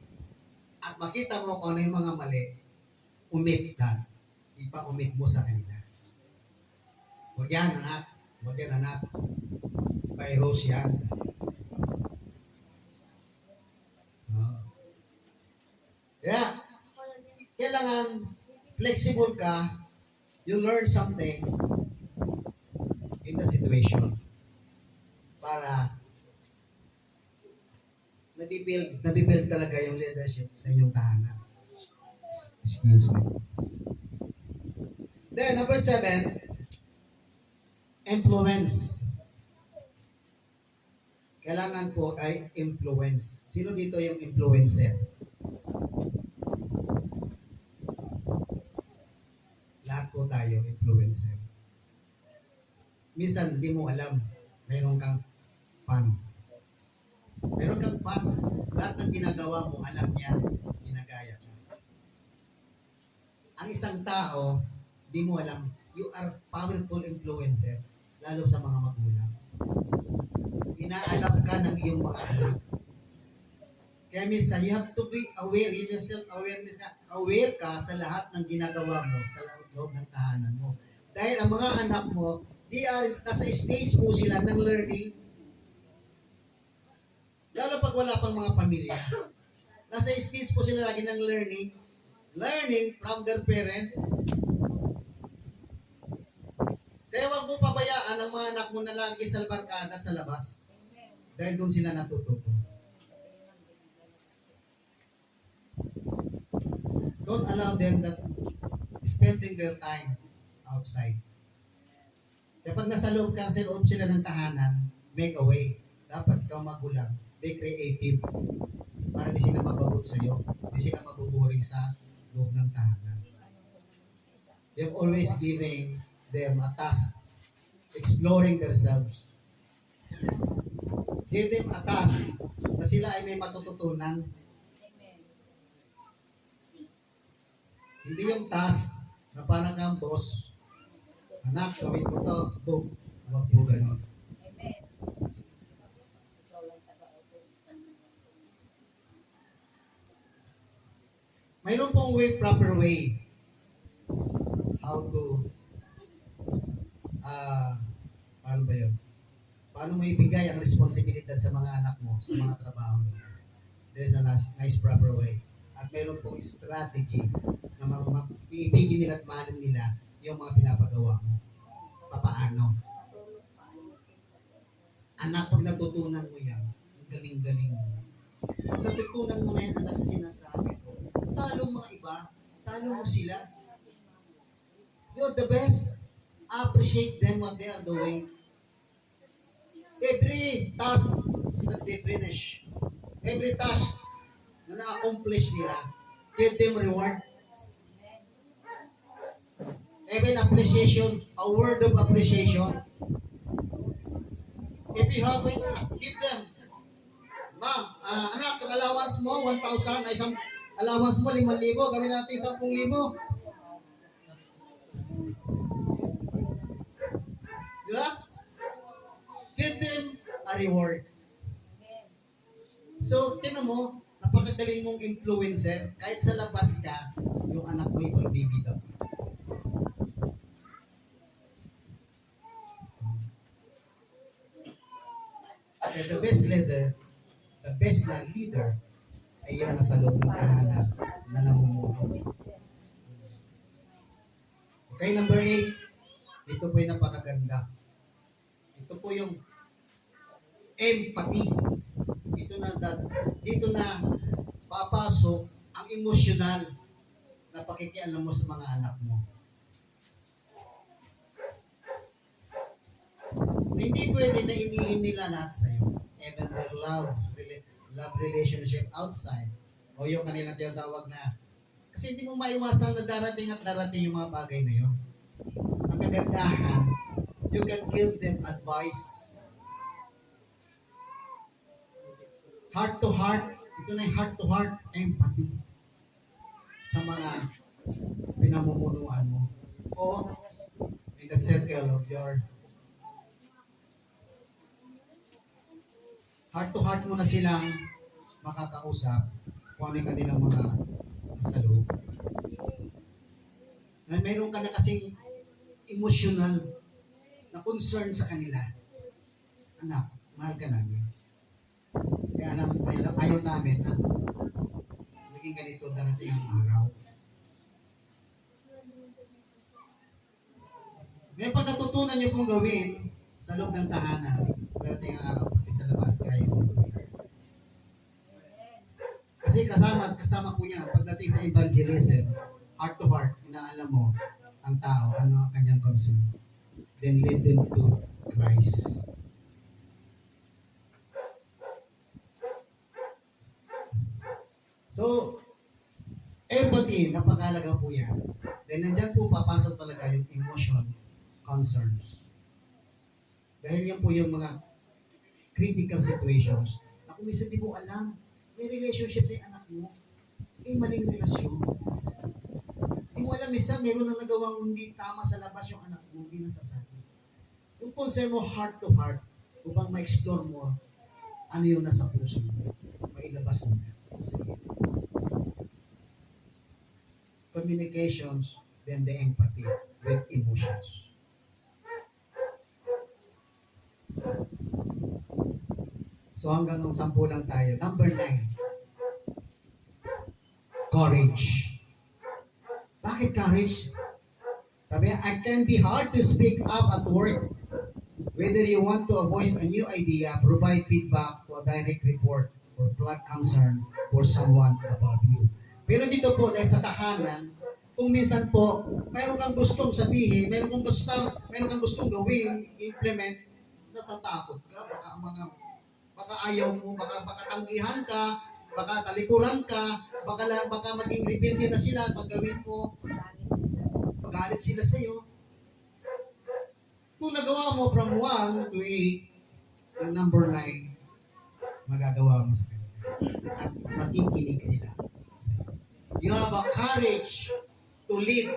at makita mo kung ano yung mga mali, umit ka. Ipa-umit mo sa kanila. Huwag yan, anak. Huwag yan, anak. Virus yan. Yeah. Kailangan flexible ka. You learn something in the situation para nabibuild talaga yung leadership sa inyong tahanan. Excuse me. Then, number 7, influence. Kailangan po ay influence. Sino dito yung influencer? Lahat po tayo influencer. Minsan, hindi mo alam, mayroon kang fan. Mayroon kang fan. Lahat ng ginagawa mo, alam niya, ginagaya ka. Ang isang tao, di mo alam, you are powerful influencer, lalo sa mga magulang. Inaalap ka ng iyong mga anak. Kaya minsan, you have to be aware, in your self-awareness ka, aware ka sa lahat ng ginagawa mo sa loob ng tahanan mo. Dahil ang mga anak mo, nasa stage po sila ng learning. Lalo pag wala pang mga pamilya. Nasa stage po sila lagi ng learning. Learning from their parent. Kaya wag mo pabayaan ang mga anak mo na lagi sa barkada at sa labas. Dahil doon sila natututo. Don't allow them that spending their time outside. Kaya pag nasa loob ka, sa loob sila ng tahanan, make a way. Dapat ikaw magulang, be creative. Para di sila mabagot sa iyo. Di sila mabuburing sa loob ng tahanan. You're always giving them a task, exploring themselves. Give them a task na sila ay may matututunan. Hindi yung task na parang kang boss. Anak, gawin mo to. Boom. Huwag po ganon. Mayroon pong proper way how to paano ba yun? Paano mo ibigay ang responsibilidad sa mga anak mo, sa mga trabaho mo. There's a nice proper way. At mayroon pong strategy na iibigin nila at mahalin nila yung mga pinapagawa mo. Papaano? Anak, pag natutunan mo yan, ang galing-galing mo. Pag natutunan mo na yan, anak, sa sinasabi ko, mga iba, talo mo sila. You're the best. Appreciate them what they are doing. Every task that they finish, every task na na-accomplish nila, give them reward. Even appreciation, a word of appreciation. If you have it, give them. Ma'am, anak, yung allowance mo, 1,000, ay isang allowance mo, 5,000, gawin natin 10,000. Di ba? Give them a reward. So, tinan mo, napakagaling mong influencer, kahit sa labas ka, yung anak mo yung pagbibigay. Kaya the best na leader, ay yung nasa loob ng tahanan na namumuno. Okay, number 8. Ito po yung napakaganda. Ito po yung empathy. Dito na papasok ang emosyonal na pakikialam mo sa mga anak mo. Hindi pwede na inihin nila lahat sa'yo. Even their love relationship outside. O yung kanilang tinatawag na. Kasi hindi mo maiwasan na darating at darating yung mga bagay na yun. Ang kagandahan, you can give them advice. Heart to heart. Ito na yung heart to heart empathy sa mga pinamumunuan mo. O in the circle of your heart to heart mo na silang makakausap kung ano yung kanilang mga nasa loob. Na meron ka na kasing emotional na concern sa kanila. Anak, mahal ka namin. Kaya ayaw namin na naging ganito darating ang araw. Ngayon pag natutunan niyo pong gawin sa loob ng tahanan, darating ang araw, pati sa labas kayo pong gawin. Kasi kasama po niya, pagdating sa evangelism, heart to heart, inaalam mo ang tao, ano ang kanyang concern. Then lead them to Christ. So, empathy, napakalaga po yan. Then nandyan po papasok talaga yung emotion, concerns. Dahil yan po yung mga critical situations na kung minsan di mo alam, may relationship na yung anak mo, may maling relasyon. Di mo alam, minsan meron na nagawang hindi tama sa labas yung anak mo, hindi nasasabi. Yung concern mo heart to heart, upang ma-explore mo ano yung nasa puso mo, mailabas mo. Sige. Communications, then the empathy with emotions. So hanggang ng 10 lang tayo. Number 9. Courage. Bakit courage? Sabi niya, it can be hard to speak up at work. Whether you want to voice a new idea, provide feedback to a direct report, or plug concern for someone above you. Pero dito po, dahil sa tahanan, kung minsan po, mayroon kang gustong sabihin, mayroon kang gustong gawin, implement, natatakot ka, baka ayaw mo, baka tanggihan ka, baka talikuran ka, baka maging rebelde na sila at gawin mo, magalit sila sa iyo. Kung nagawa mo from 1 to 8, yung number 9, magagawa mo sa kanila. At makikinig sila. You have a courage to lead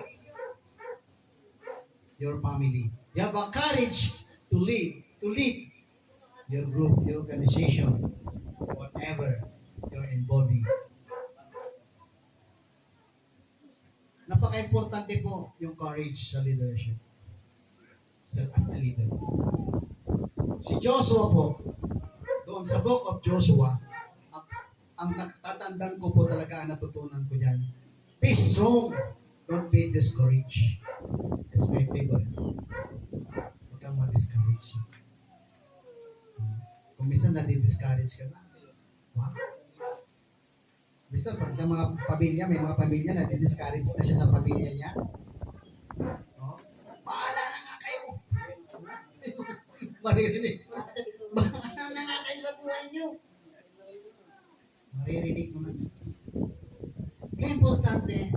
your family. You have a courage to lead your group, your organization, whatever you're involved in. Napaka-importante po yung courage sa leadership. As a leader. Si Joshua po, doon sa book of Joshua, ang natatandaan ko po talaga, ang natutunan ko dyan, be strong, don't be discouraged. That's my favorite. Huwag kang ma-discourage. Kung minsan na-discourage ka na, wow. Minsan, pag sa mga pamilya, may mga pamilya na discourage na siya sa pamilya niya. No? Bahala na nga kayo. Maririnig mo na. Bahala na nga kayo sa buhay niyo. Maririnig mo na. Kaya importante,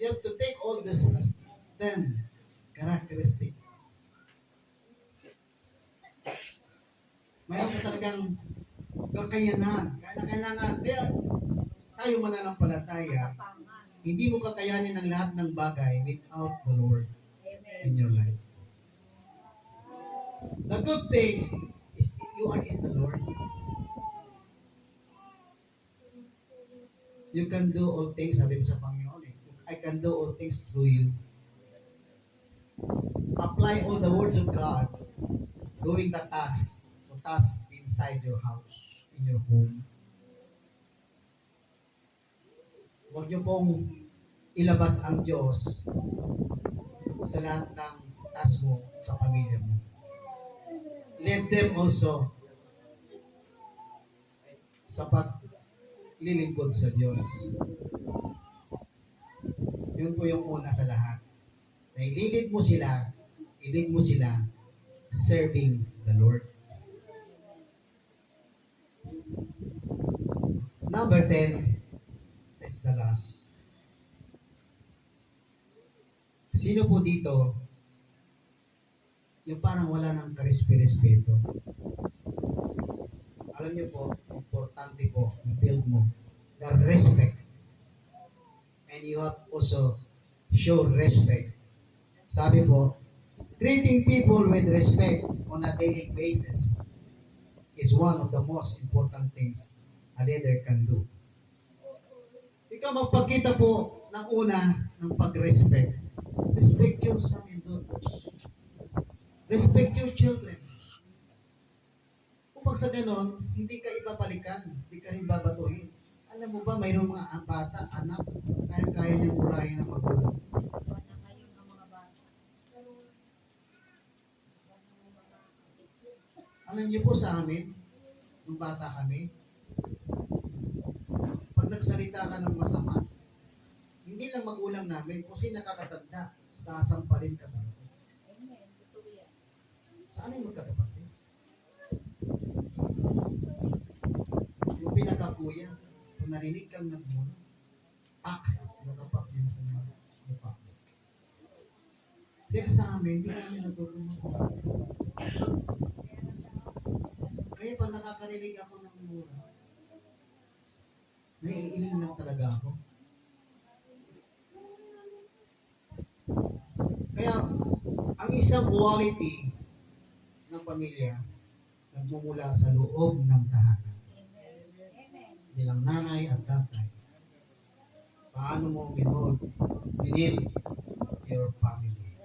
you have to take all this 10 characteristic. Mayroon ka talagang kakayanan. Kailangan. Kaya tayo mananampalataya, hindi mo kakayanin ang lahat ng bagay without the Lord in your life. The good things is you are in the Lord. You can do all things, sabi mo sa Panginoon eh. I can do all things through you. Apply all the words of God doing the task inside your house, in your home. Huwag niyo pong ilabas ang Diyos sa lahat ng task mo sa pamilya mo. Let them also sa paglilingkod sa Diyos. Yun po yung una sa lahat. Na ililid mo sila serving the Lord. Number 10, that's the last. Sino po dito yung parang wala ng karespeto? Alam niyo po, importante po, build mo the respect. And you have also show respect. Sabi po, treating people with respect on a daily basis is one of the most important things a leader can do. Ikaw magpakita po ng una ng pag-respect. Respect your son and daughters. Respect your children. Kung sa ganon, hindi ka ibabalikan, hindi ka rin babatuhin. Alam mo ba, mayroong mga bata, anak, kaya niyang murahin ng magulang. Alam niyo po sa amin, nung bata kami, pag nagsalita ka ng masama, hindi lang magulang namin, kasi nakakatanda, sasampalin ka ba? Saan ay magkakapatid? Yung pinakakuya, kung narinig kang nagmuna, nakapak yun sa mukha. Kaya sa amin, hindi namin natutunan. Kaya pag nakakarinig ako ng mura, naiiling lang talaga ako. Kaya, ang isang quality ng pamilya, nagmumula sa loob ng tahanan. Nilang nanay at tatay. Paano mo binil your family.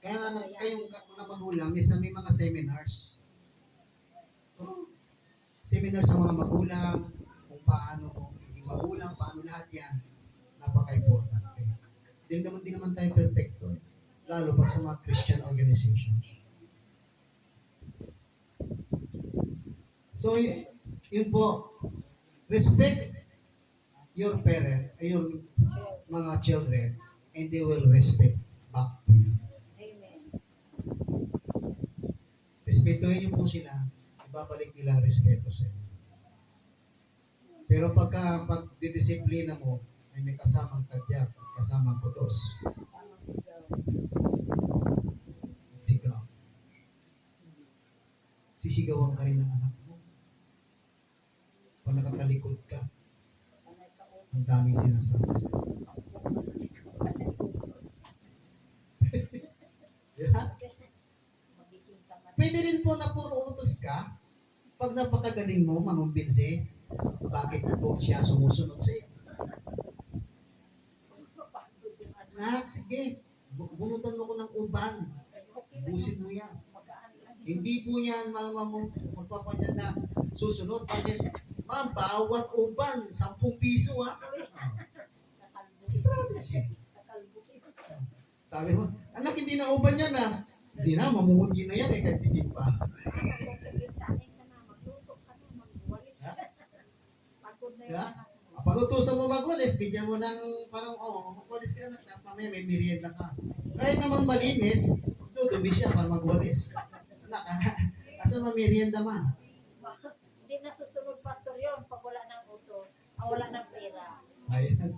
Kaya nga kayong mga magulang, minsan may mga seminars. Seminar sa mga magulang, kung paano maging magulang, paano lahat yan, napaka-importante. Din naman tayo perfecto eh. Lalo pag sa mga Christian organizations. So, yun po, respect your parent, your mga children, and they will respect back to you. Respetuhin niyo po sila, ibabalik nila ang respeto sa inyo. Pero pag didisiplina mo, ay may kasamang tadyak, kasamang putos. Sigaw. Sisigawan ka rin ng anak mo. Pag nakatalikod ka, ang daming sinasabi sa'yo. Yeah? Pwede rin po na puro utos ka. Pag napakagaling mo, mamumbinsi, bakit po siya sumusunod sa'yo? Sige, bunutan mo ko ng uban. Busin mo yan. Hindi po yan magpapanyan na susunod. Ma'am, bawat uban, 10 piso ha. Strategy. Sabi mo, anak, hindi na uban yan ha. Hindi na, mamumuti na yan eh, kahit hindi pa. Di ba? Pag utusan mo magwalis, bigyan mo ng parang, magwalis ka na, mamaya may merienda ka. Kahit naman malinis, magdudumi siya para magwalis. Anak, asa mamerienda man? Hindi nasusunod pastor yun pag wala ng utos. Wala ng pera. Ayun.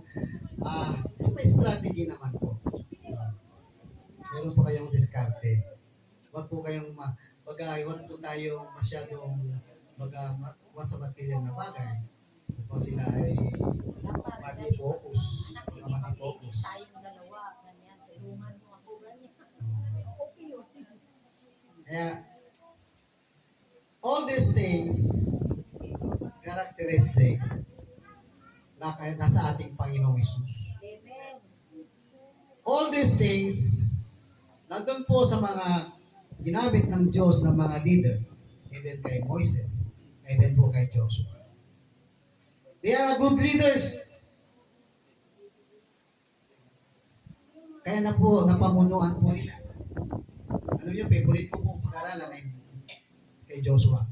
So may strategy naman po. Meron po kayong diskarte. Huwag po kayong, huwag po tayong masyadong sa material na bagay. Kung sila ay mati-focus. Mga mati-focus. Tayong dalawa, ganyan. Tulungan mo ako, ganyan. Okay yun. Kaya, all these things, characteristic, nasa ating Panginoong Hesus. Amen. All these things, nandun po sa mga ginamit ng Diyos ng mga leader, even kay Moises, even po kay Joshua. They are good leaders. Kaya na po, napamunuan po nila. Alam niyo, favorite ko po pag-aralan ay kay Joshua.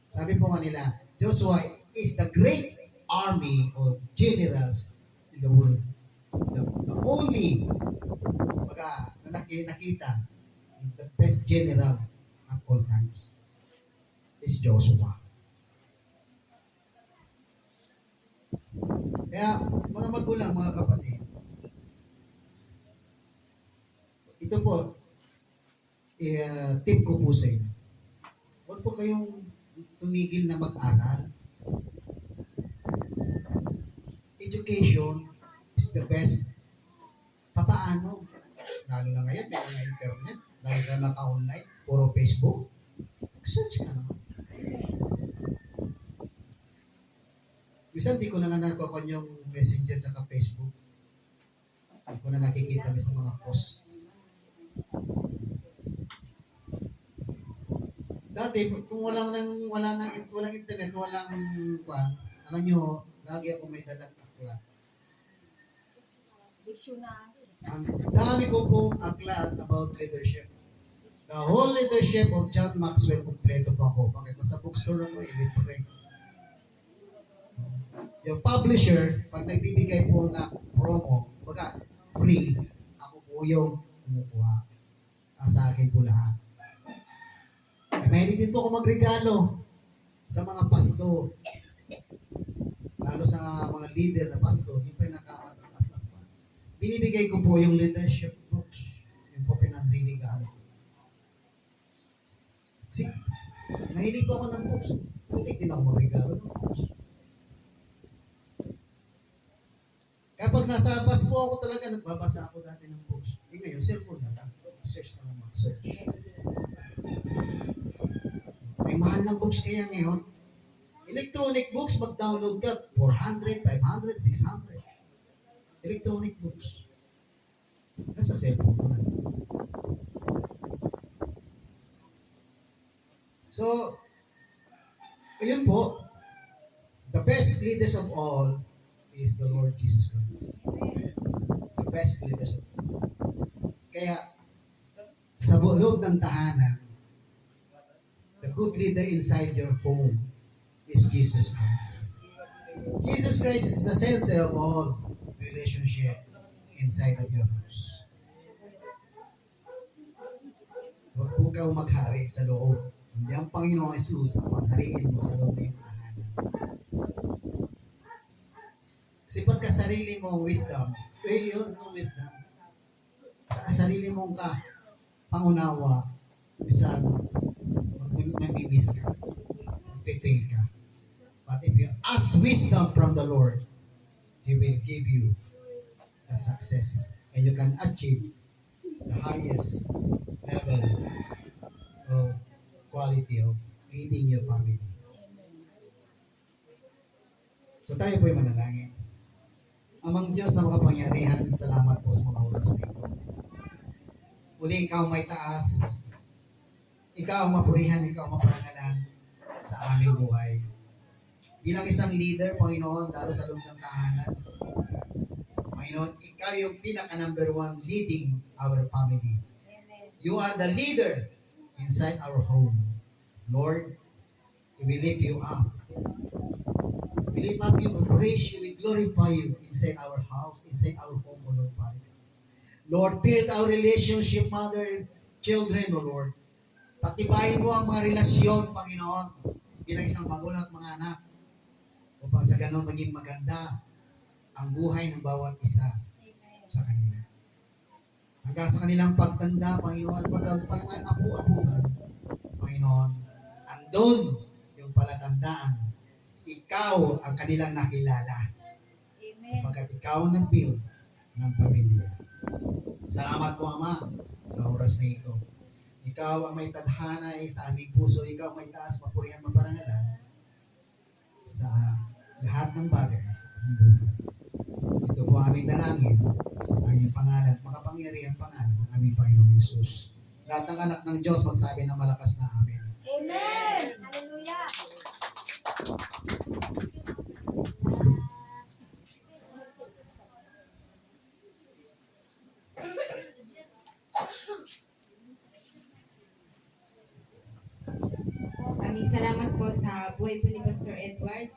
Sabi po nga nila, Joshua is the great army of generals in the world. The only na nakita, the best general at all times is Joshua. Kaya, mga magulang, mga kapatid, ito po, tip ko po sa inyo. Huwag po kayong tumigil na mag-aral. Education is the best. Papaano? Lalo na ngayon, may mga internet, dahil ka naka-online, puro Facebook. Search ka naman. Minsan, di ko na nga nakuha yung messenger sa Facebook. Di ko na nakikita sa mga post. Dati, kung walang internet, walang alam nyo, lagi ako may dalang aklat. Dictionary. Ang dami ko pong aklat about leadership. The whole leadership of John Maxwell, kompleto pa ako. Bakit? Sa bookstore ako, ilibre. Yung publisher, pag nagbibigay po na promo, free, ako po yung kumukuha. Sa akin po lahat. Mahilig din po ako magregalo sa mga pasto. Lalo sa mga leader na pasto, yung pinakamataas na pa. Binibigay ko po yung leadership books. Yung po pinanrinigaan ko. Kasi, mahilig po ako ng books. Mahilig din ako magregalo ng books. Kapag nasa bus po ako talaga, nagbabasa ako dati ng books. Ngayon, cellphone na lang. Search na lang mag-search. May mahal ng books kaya ngayon. Electronic books, mag-download ka, 400, 500, 600. Electronic books. Nasa cellphone ko na. So, ayun po, the best leaders of all is the Lord Jesus Christ. The best leaders of all. Kaya, sa loob ng tahanan, the good leader inside your home is Jesus Christ. Jesus Christ is the center of all relationship inside of your house. Huwag po ka maghari sa loob. Hindi ang Panginoong Jesus ang maghariin mo sa loob ng iyong tahanan. Kasi pagka sarili mong wisdom, yun ang wisdom. Sa sarili mong pangunawa, bisan mamimiss ka, fail ka. But if you ask wisdom from the Lord, He will give you the success and you can achieve the highest level of quality of leading your family. So tayo po'y manalangin. Amang Diyos sa mga pangyarihan, salamat po sa mga oras na ito. Muli, ikaw may taas. Ikaw ang mapurihan, ikaw ang maparangalan sa aming buhay. Bilang isang leader, Panginoon, lalo sa loob ng tahanan, Panginoon, ikaw yung pinaka-number one leading our family. You are the leader inside our home. Lord, we lift you up. We lift up you, we praise you, we glorify you inside our house, inside our home, O Lord Father. Lord, build our relationship, mother and children, O Lord. Patibayin mo ang mga relasyon, Panginoon, bilang isang magulang at mga anak, upang sa ganon maging maganda ang buhay ng bawat isa sa kanila. Hanggang sa kanilang pagtanda, Panginoon, pag apu-apuhan, Panginoon, andun yung palatandaan, ikaw ang kanilang nakilala. Sapagkat ikaw ang nag-build ng pamilya. Salamat po, Ama, sa oras na ito. Ikaw ang may tadhana sa aming puso. Ikaw ang may taas, papurihan, maparangalan sa lahat ng bagay sa aming buhay. Ito po aming dalangin sa kanyang pangalan, makapangyarihan pangalan ng aming Panginoong Yesus. Lahat ng anak ng Diyos magsabi ng malakas na Amen. Amen! Hallelujah! Maraming salamat po sa buhay po ni Pastor Edward.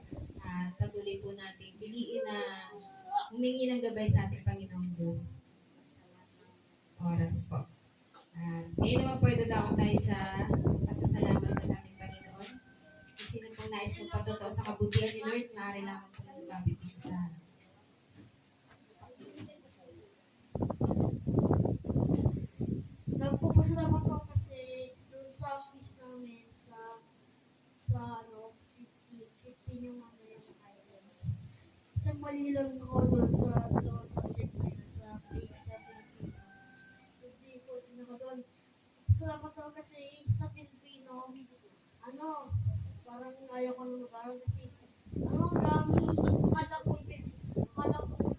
At patuloy po natin piliin na humingi ng gabay sa ating Panginoong Diyos. Oras po. At ngayon naman po idadako tayo sa pasasalamat po sa ating Panginoon. Kung sino pong nais magpatotoo sa kabutihan ni Lord, maaari lamang po lumapit dito sa harap. Nagpupasalamat ako kasi doon sa office namin sa 15 yung ano yung items. Isang mali lang ako doon sa dalawang subject na yun sa page sa Filipino. Hindi ko din ako doon. Salamat ako kasi sa Filipino, parang ayaw ko nung mag-aral kasi ang dami, akala ko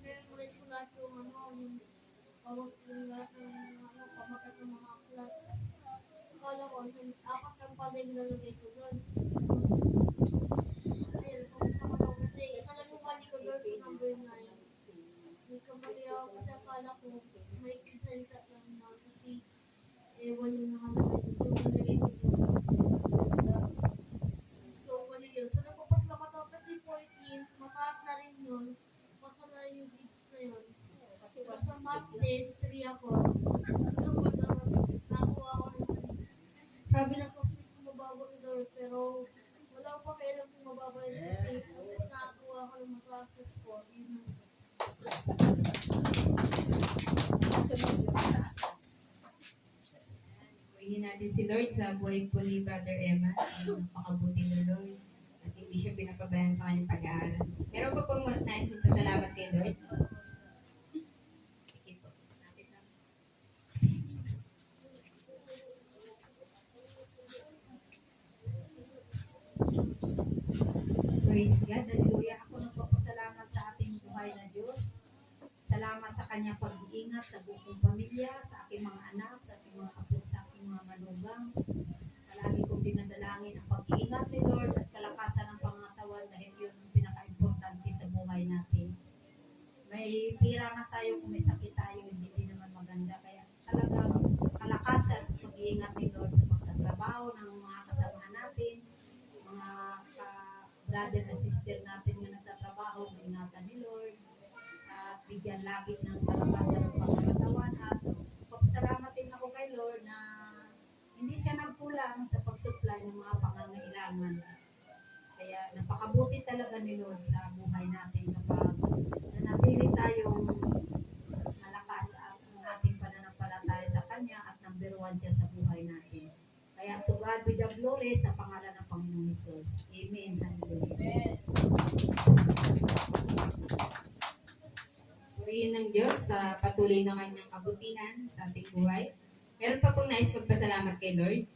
memorize ko lahat yung lahat ng pamagat ng mga aklat. Akala ko, apat lang pala yung lalagay ko doon. Ayun, focus naman ako kasi isa lang yung mali ko doon sa number 9. Nagkamali ako kasi akala ko may salita lang na kasi ewan yung nakalagay doon. So, nalagay ko doon. So, mali yun. So, nagpapaslamat ako kasi 14, mataas na rin yun. Baka na rin yung grades na yun. Sa math 10, 3 ako. Nakuha ako ng 3. Sabi ng classmate ko mababa yung daw, pero wala ko pa kailan kung mababa yung kasi at least nakakuha ako ng mataas na score. Yun ang Purihin natin si Lord sa buhay po ni Brother Emma. Ang napakabuti ng Lord. At hindi siya pinapabayaan sa kanyang pag-aaral. Meron pa pong nais magpasalamat kay Lord? Sige po. Lapit lang. Praise God, hallelujah. Ako nagpapasalamat sa ating buhay na Diyos. Salamat sa kanyang pag-iingat sa buong pamilya, sa aking mga anak, sa aking mga apo, sa aking mga manugang. Palagi kong dinadalangin ang pag-iingat ni Lord at kalakasan ng pangatawan dahil yun ang pinaka-importante sa buhay natin. May pira nga tayo, kung may sakit tayo, hindi din naman maganda. Kaya talagang kalakasan at pag-iingat ni Lord sa pagtatrabaho ng mga kasamahan natin, mga brother and sister natin na nagtatrabaho, ingatan ni Lord, at bigyan lagi ng kalakasan ng pangatawan. At papasalamat din ako kay Lord na hindi siya nagkulang sa pag-supply ng mga pangangailangan. Kaya napakabuti talaga ni Lord sa buhay natin kapag nanatili tayong malakas at ang ating pananampalataya sa Kanya at number 1 siya sa buhay natin. Kaya to God be the glory sa pangalan ng Panginoong Hesus. Amen. Hallelujah. Purihin ng Diyos sa patuloy na kanyang kabutihan sa ating buhay. Meron pa pong nais magpasalamat kay Lord?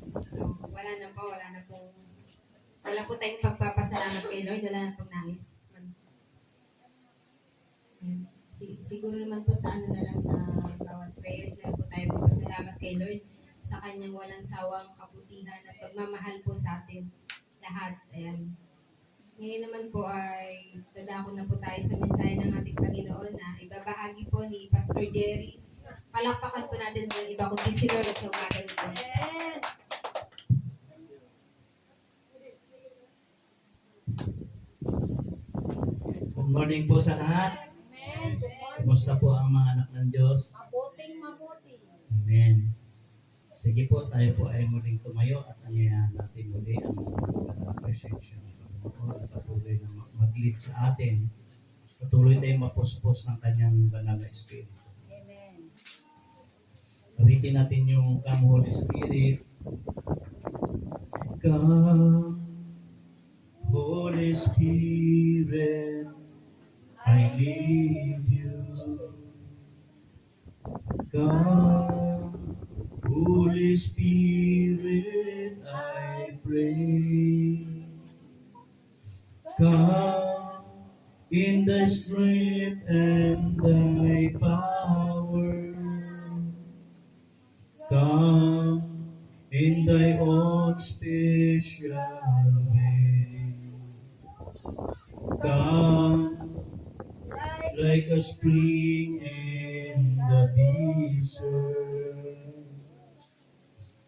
So, wala po tayong pagpapasalamat kay Lord, wala na pong nais. Siguro naman po sa na lang sa bawat prayers na po tayo magpasalamat kay Lord sa kanyang walang sawang kabutihan at pagmamahal po sa atin lahat. Ayan. Ngayon naman po ay dadako na po tayo sa mensahe ng ating Panginoon na ibabahagi po ni Pastor Jerry. Palakpakan po natin walang iba kundi si Lord sa umaga nito. Amen. Good morning po sa lahat. Amen. Good morning. Kumusta po ang mga anak ng Diyos? Mabuti. Amen. Sige po, tayo po ay muling tumayo at anyayahan natin muli ang presensya ng Panginoon na patuloy na mag-lead sa atin. Patuloy tayong mapuspos ng kanyang banal na Espiritu. Amen. Gamitin natin yung Come Holy Spirit. Come, Holy Spirit, I need you. Come, Holy Spirit, I pray. Come in thy strength and thy power. Come in thy own special way. Come like a spring in the desert.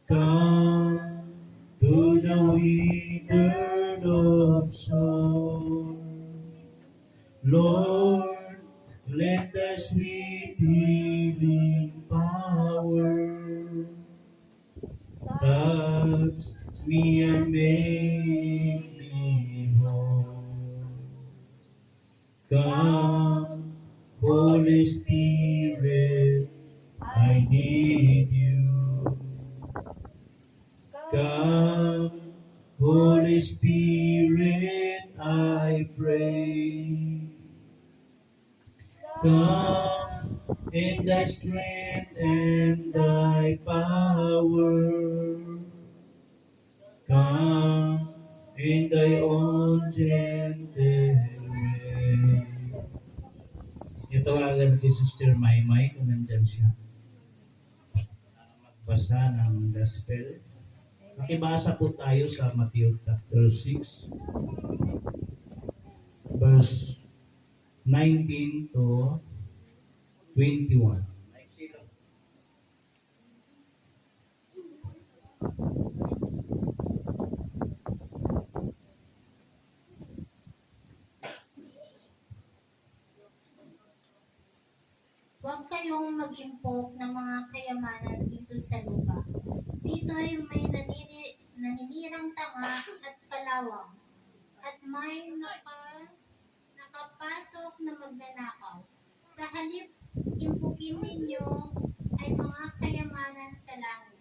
Come to the withered of soul. Lord, let thy sweet healing power touch me and make me whole. Come, Holy Spirit, I need you. Come, Holy Spirit, I pray. Come in thy strength and thy power. Come in thy own gentle way. Itawagan si Sister Maymay kung nandyan siya. Magbasa ng Gospel. Makibasa po tayo sa Matthew chapter 6, verse 19 to 21. Huwag kayong mag-impok ng mga kayamanan dito sa lupa. Dito ay may naninirang tanga at kalawang, at may nakapasok na magnanakaw. Sa halip, impukin ninyo ay mga kayamanan sa langit.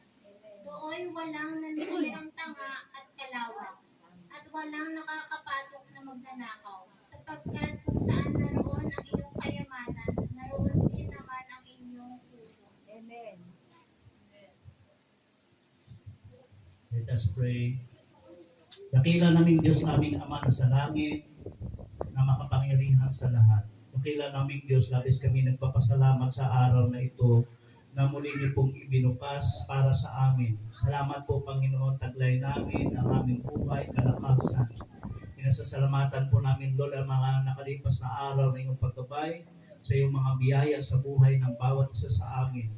Dooy walang naninirang tanga at kalawang, at walang nakakapasok na magnanakaw, sapagkat kung saan naroon ang iyong kayamanan, naroon din naman ang inyong puso. Amen. Let us pray. Dakila naming Diyos aming Ama na sa langit, na makapangyarihan sa lahat. Dakila naming Diyos, labis kami nagpapasalamat sa araw na ito na muli niyo pong ibinukas para sa amin. Salamat po, Panginoon, taglay namin ang aming buhay, kalakasan. Pinasasalamatan po namin, Lord, ang mga nakalipas na araw na iyong paggabay sa iyong mga biyaya sa buhay ng bawat isa sa amin.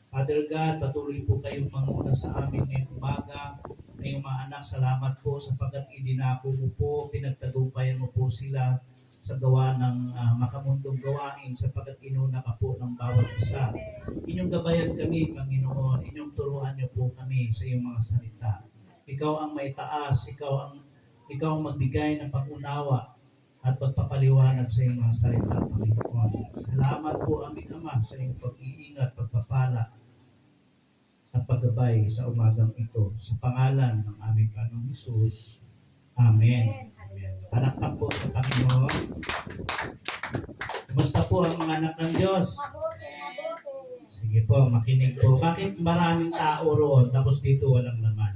Father God, patuloy po kayong manguna sa amin ngayong umaga. Ngayong mga anak, salamat po sapagkat idinako mo po, pinagtagumpayan mo po sila sa gawa ng makamundong gawain sapagkat inuna ka po ng bawat isa. Inyong gabayan kami, Panginoon. Inyong turuan niyo po kami sa iyong mga salita. Ikaw ang may taas, ikaw ang magbigay ng pag-unawa at pagpapaliwanag sa iyong mga salita, Panginoon. Salamat po, aming Ama, sa iyong pag-iingat, pagpapala at paggabay sa umagang ito. Sa pangalan ng aming Panginoong Hesus. Amen. Amen. Palakpak po sa Panginoon. Kumusta po ang mga anak ng Diyos? Mabuti. Sige po, makinig po. Bakit maraming tao roon tapos dito walang laman?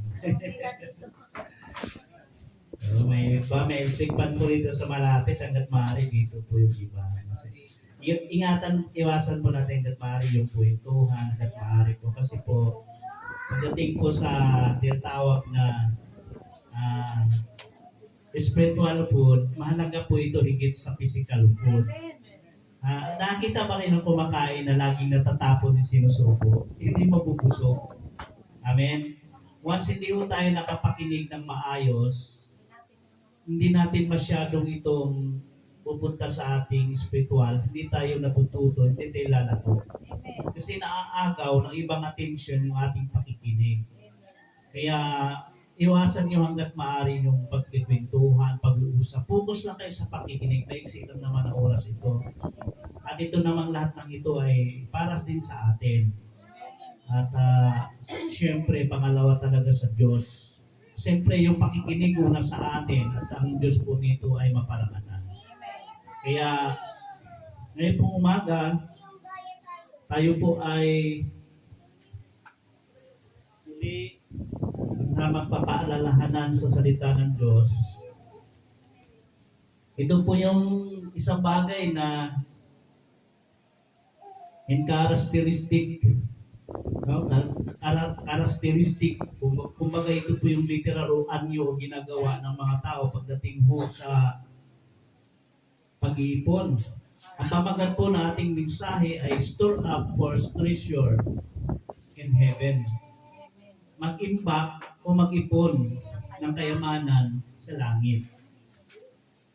So, may tikpan po dito sa malapit hanggat maaari dito po yung iba. Ingatan, iwasan po natin hanggat maaari yung kwentuhan, hanggat maaari po. Kasi po, pagdating po sa tinatawag na spiritual food, mahalaga po ito higit sa physical food. Nakita ba kayo ng kumakain na laging natatapon yung sinusubo? Hindi mabubusog. Amen? Once hindi po tayo nakapakinig ng maayos, hindi natin masyadong itong pupunta sa ating spiritual, hindi tayo natututo, hindi tayo lalago. Amen. Kasi naaagaw ng ibang attention yung ating pakikinig. Kaya iwasan nyo hanggat maaari yung pagkikwentuhan, pag-uusap. Focus lang kayo sa pakikinig. Maiksi lang naman ang oras ito. At ito namang lahat ng ito ay para din sa atin. At siyempre, pangalawa talaga sa Diyos. Siyempre, yung pakikinig una sa atin at ang Diyos po nito ay maparanganan. Kaya, ngayon pong umaga, tayo po ay muli na magpapaalalahanan sa salita ng Diyos. Ito po yung isang bagay na characteristic, no? Characteristic, kumbaga ito po yung literal o anyo o ginagawa ng mga tao pagdating ho sa pag-iipon. Ang pamagat po na ating mensahe ay store up for treasure in heaven. Mag-imbak o mag-ipon ng kayamanan sa langit.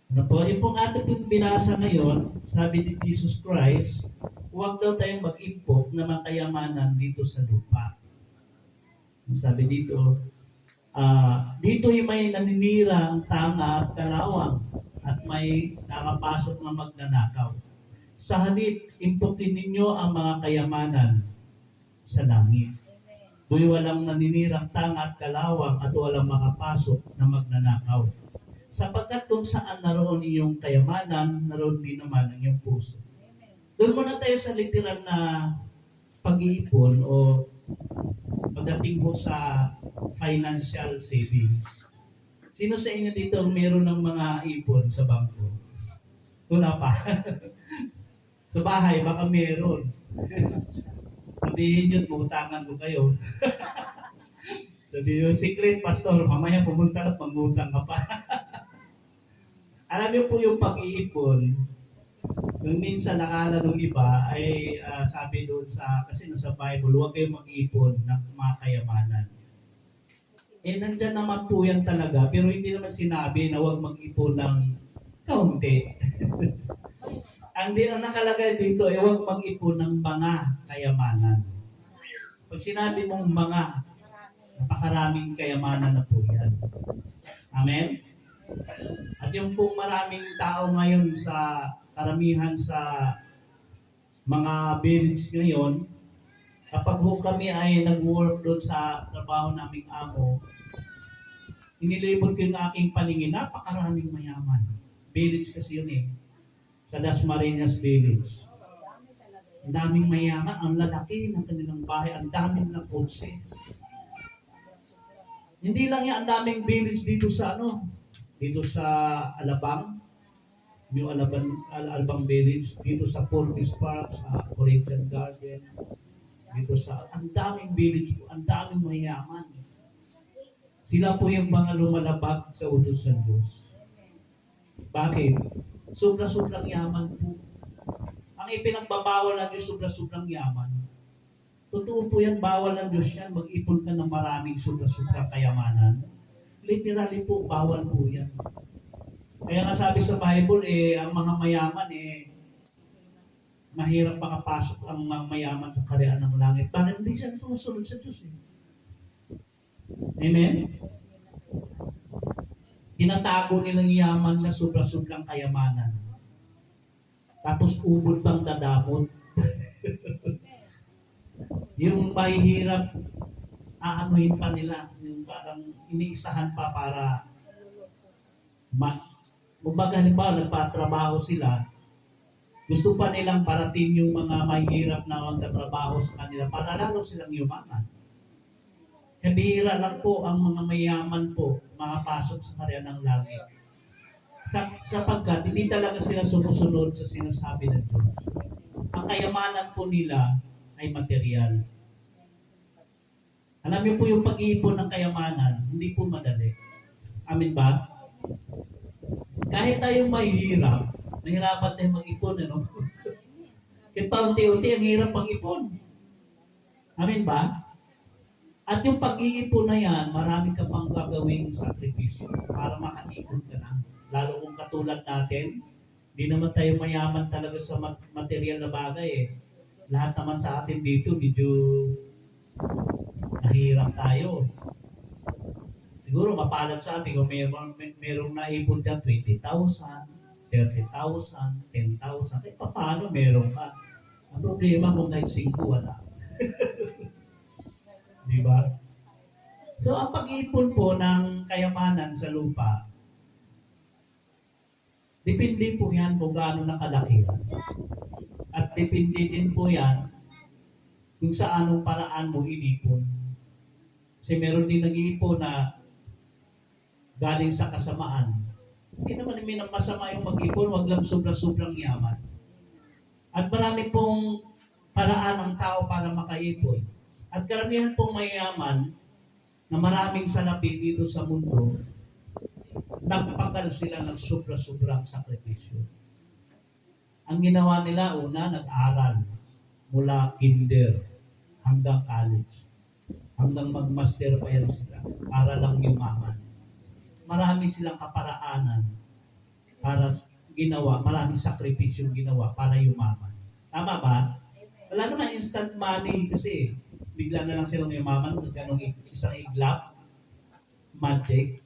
Ano po? Yung pong ating pong binasa ngayon, sabi ni Jesus Christ, huwag daw tayong mag-impok na makayamanan dito sa lupa. Sabi dito, dito'y may naninira ang tanga at kalawang at may nakapasok na magnanakaw. Sa halip, impokin ninyo ang mga kayamanan sa langit. Do'y walang naninirang tanga at kalawang at walang makapasok na magnanakaw. Sapagkat kung saan naroon iyong kayamanan, naroon din naman ang iyong puso. Doon muna tayo sa literal na pag-iipon o pagdating po sa financial savings. Sino sa inyo dito meron ng mga ipon sa bangko? Wala pa. Sa bahay, baka meron. Sabihin nyo, mutangan ko kayo. Sabihin nyo, secret pastor, mamaya pumunta at mangutang ka pa. Alam niyo po yung pag-iipon, yung minsan nakala ng iba ay sabi doon sa, kasi nasa Bible, huwag kayong mag-iipon ng mga kayamanan. Nandyan naman po yan talaga, pero hindi naman sinabi na huwag mag-ipon ng kaunti. Ang nakalagay dito ay huwag mag-ipon ng mga kayamanan. Pag sinabi mong mga, napakaraming kayamanan na po yan. Amen? At yung pong maraming tao ngayon sa karamihan sa mga village ngayon, kapag po kami ay nag-work doon sa trabaho naming amo, inilibot ko yung aking paningin, napakaraming mayaman. Village kasi yun eh. Sa Dasmariñas Village. Ang daming mayaman, ang lalaki ng kanilang bahay, ang daming na kotse. Hindi lang yan, ang daming village dito sa dito sa Alabang, yung Alabang Village, dito sa Forbes Park, sa Corinthian Garden, dito sa, ang daming village po, ang daming mayaman. Sila po yung mga lumalabag sa utos ng Diyos. Bakit? Sobra-sobrang yaman po. Ang ipinagbabawal ng Diyos, sobra-sobrang yaman. Totoo po yan, bawal ng Diyos yan, mag-ipon ka ng maraming sobra-sobrang kayamanan. Literally po, bawal po yan. Kaya nga sabi sa Bible, ang mga mayaman, mahirap makapasok ang mga mayaman sa karyaan ng langit. Bakit hindi siya sumusunod sa Diyos? Amen? Tinatago nilang yaman na sobra-sobrang kayamanan. Tapos ubod pang dadamot. Yung mahihirap, aanuhin pa nila. Yung parang iniisahan pa para kumbaga halimbawa nagpatrabaho sila, gusto pa nilang parating yung mga mahihirap na magtatrabaho sa kanila para lalo silang yumaman. Kabihira lang po ang mga mayaman po makapasok sa karya ng langit. Sapagkat hindi talaga sila sumusunod sa sinasabi ng Diyos. Ang kayamanan po nila ay material. Alam niyo po yung pag-iipon ng kayamanan, hindi po madali. Amin ba? Kahit tayong mahihirap, nahirapan tayong mag-ipon, Kahit paunti-unti, ang hirap mag-ipon. Amin ba? At yung pag-iipon na yan, marami ka pang gagawing sakripisyo para makaipon ka na. Lalo kung katulad natin, Hindi naman tayo mayaman talaga sa material na bagay eh. Lahat naman sa atin dito medyo nahirap tayo. Siguro mapalad sa atin kung merong naipon dyan 20,000, 30,000, 10,000. Eh paano meron ka? Ang problema kung kahit 5 wala. Di ba? So ang pag-iipon po ng kayamanan sa lupa, depende po yan kung gaano nakalaki yan. At depende din po yan kung sa anong paraan mo inipon. Kasi meron din nag-iipon na galing sa kasamaan. Hindi naman masama yung mag-ipon, wag lang sobra-sobrang yaman. At marami pong paraan ng tao para makaipon. At karamihan pong mayayaman na maraming salapi dito sa mundo, nagpagal sila ng sobra-sobrang sakripisyo. Ang ginawa nila, una, nag-aral mula kinder hanggang college. Hanggang mag-master pa yan sila. Para lang yumaman. Marami silang kaparaanan para ginawa, maraming sakripisyong ginawa para yumaman. Tama ba? Wala naman instant money kasi bigla na lang silang yumaman ng ganong isang iglap, magic.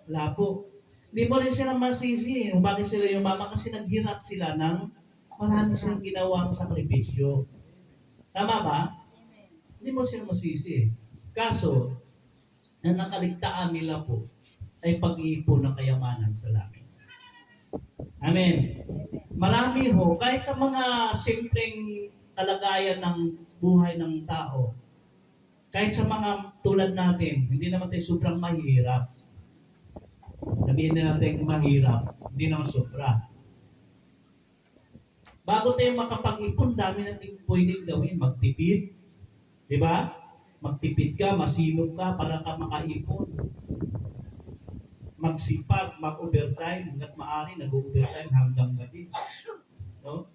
Wala po. Hindi mo rin sila masisi kung bakit sila yumaman kasi naghirap sila ng marami silang ginawang sakripisyo. Tama ba? Hindi mo sila masisi. Kaso, na nakaligtaan nila po ay pag-iipon ng kayamanan sa langit. Amen. Marami ho, kahit sa mga simpleng kalagayan ng buhay ng tao, kahit sa mga tulad natin, hindi naman tayo sobrang mahirap. Sabihin na natin mahirap, hindi naman sobra. Bago tayo makapag-ipon, dami natin pwedeng gawin. Magtipid. Di ba? Magtipid ka, masinop ka para ka makaipon. Magsipag, mag-overtime, hanggat maaari, nag-overtime hanggang gabi. No?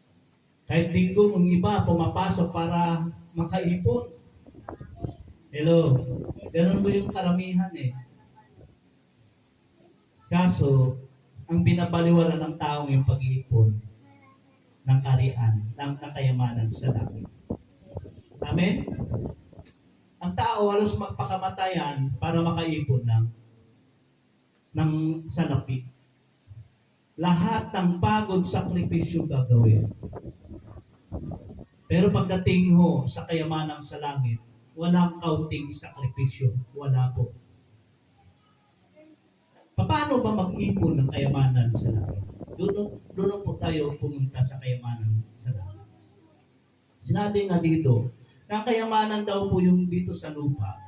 Kahit linggo, yung iba, pumapasok para makaipon. Hello? Ganun po yung karamihan eh. Kaso, ang binabaliwala ng taong yung pag-iipon ng karian, ng kayamanan sa langit. Amen? Ang tao halos magpakamatayan para makaipon ng salapi. Lahat ng pagod, sakripisyo gagawin. Pero pagdating ho sa kayamanan sa langit, walang kaunting sakripisyo. Wala po. Paano ba mag-ipon ng kayamanan sa langit? Doon po tayo pumunta sa kayamanan sa langit. Sinabi nga dito, na kayamanan daw po yung dito sa lupa.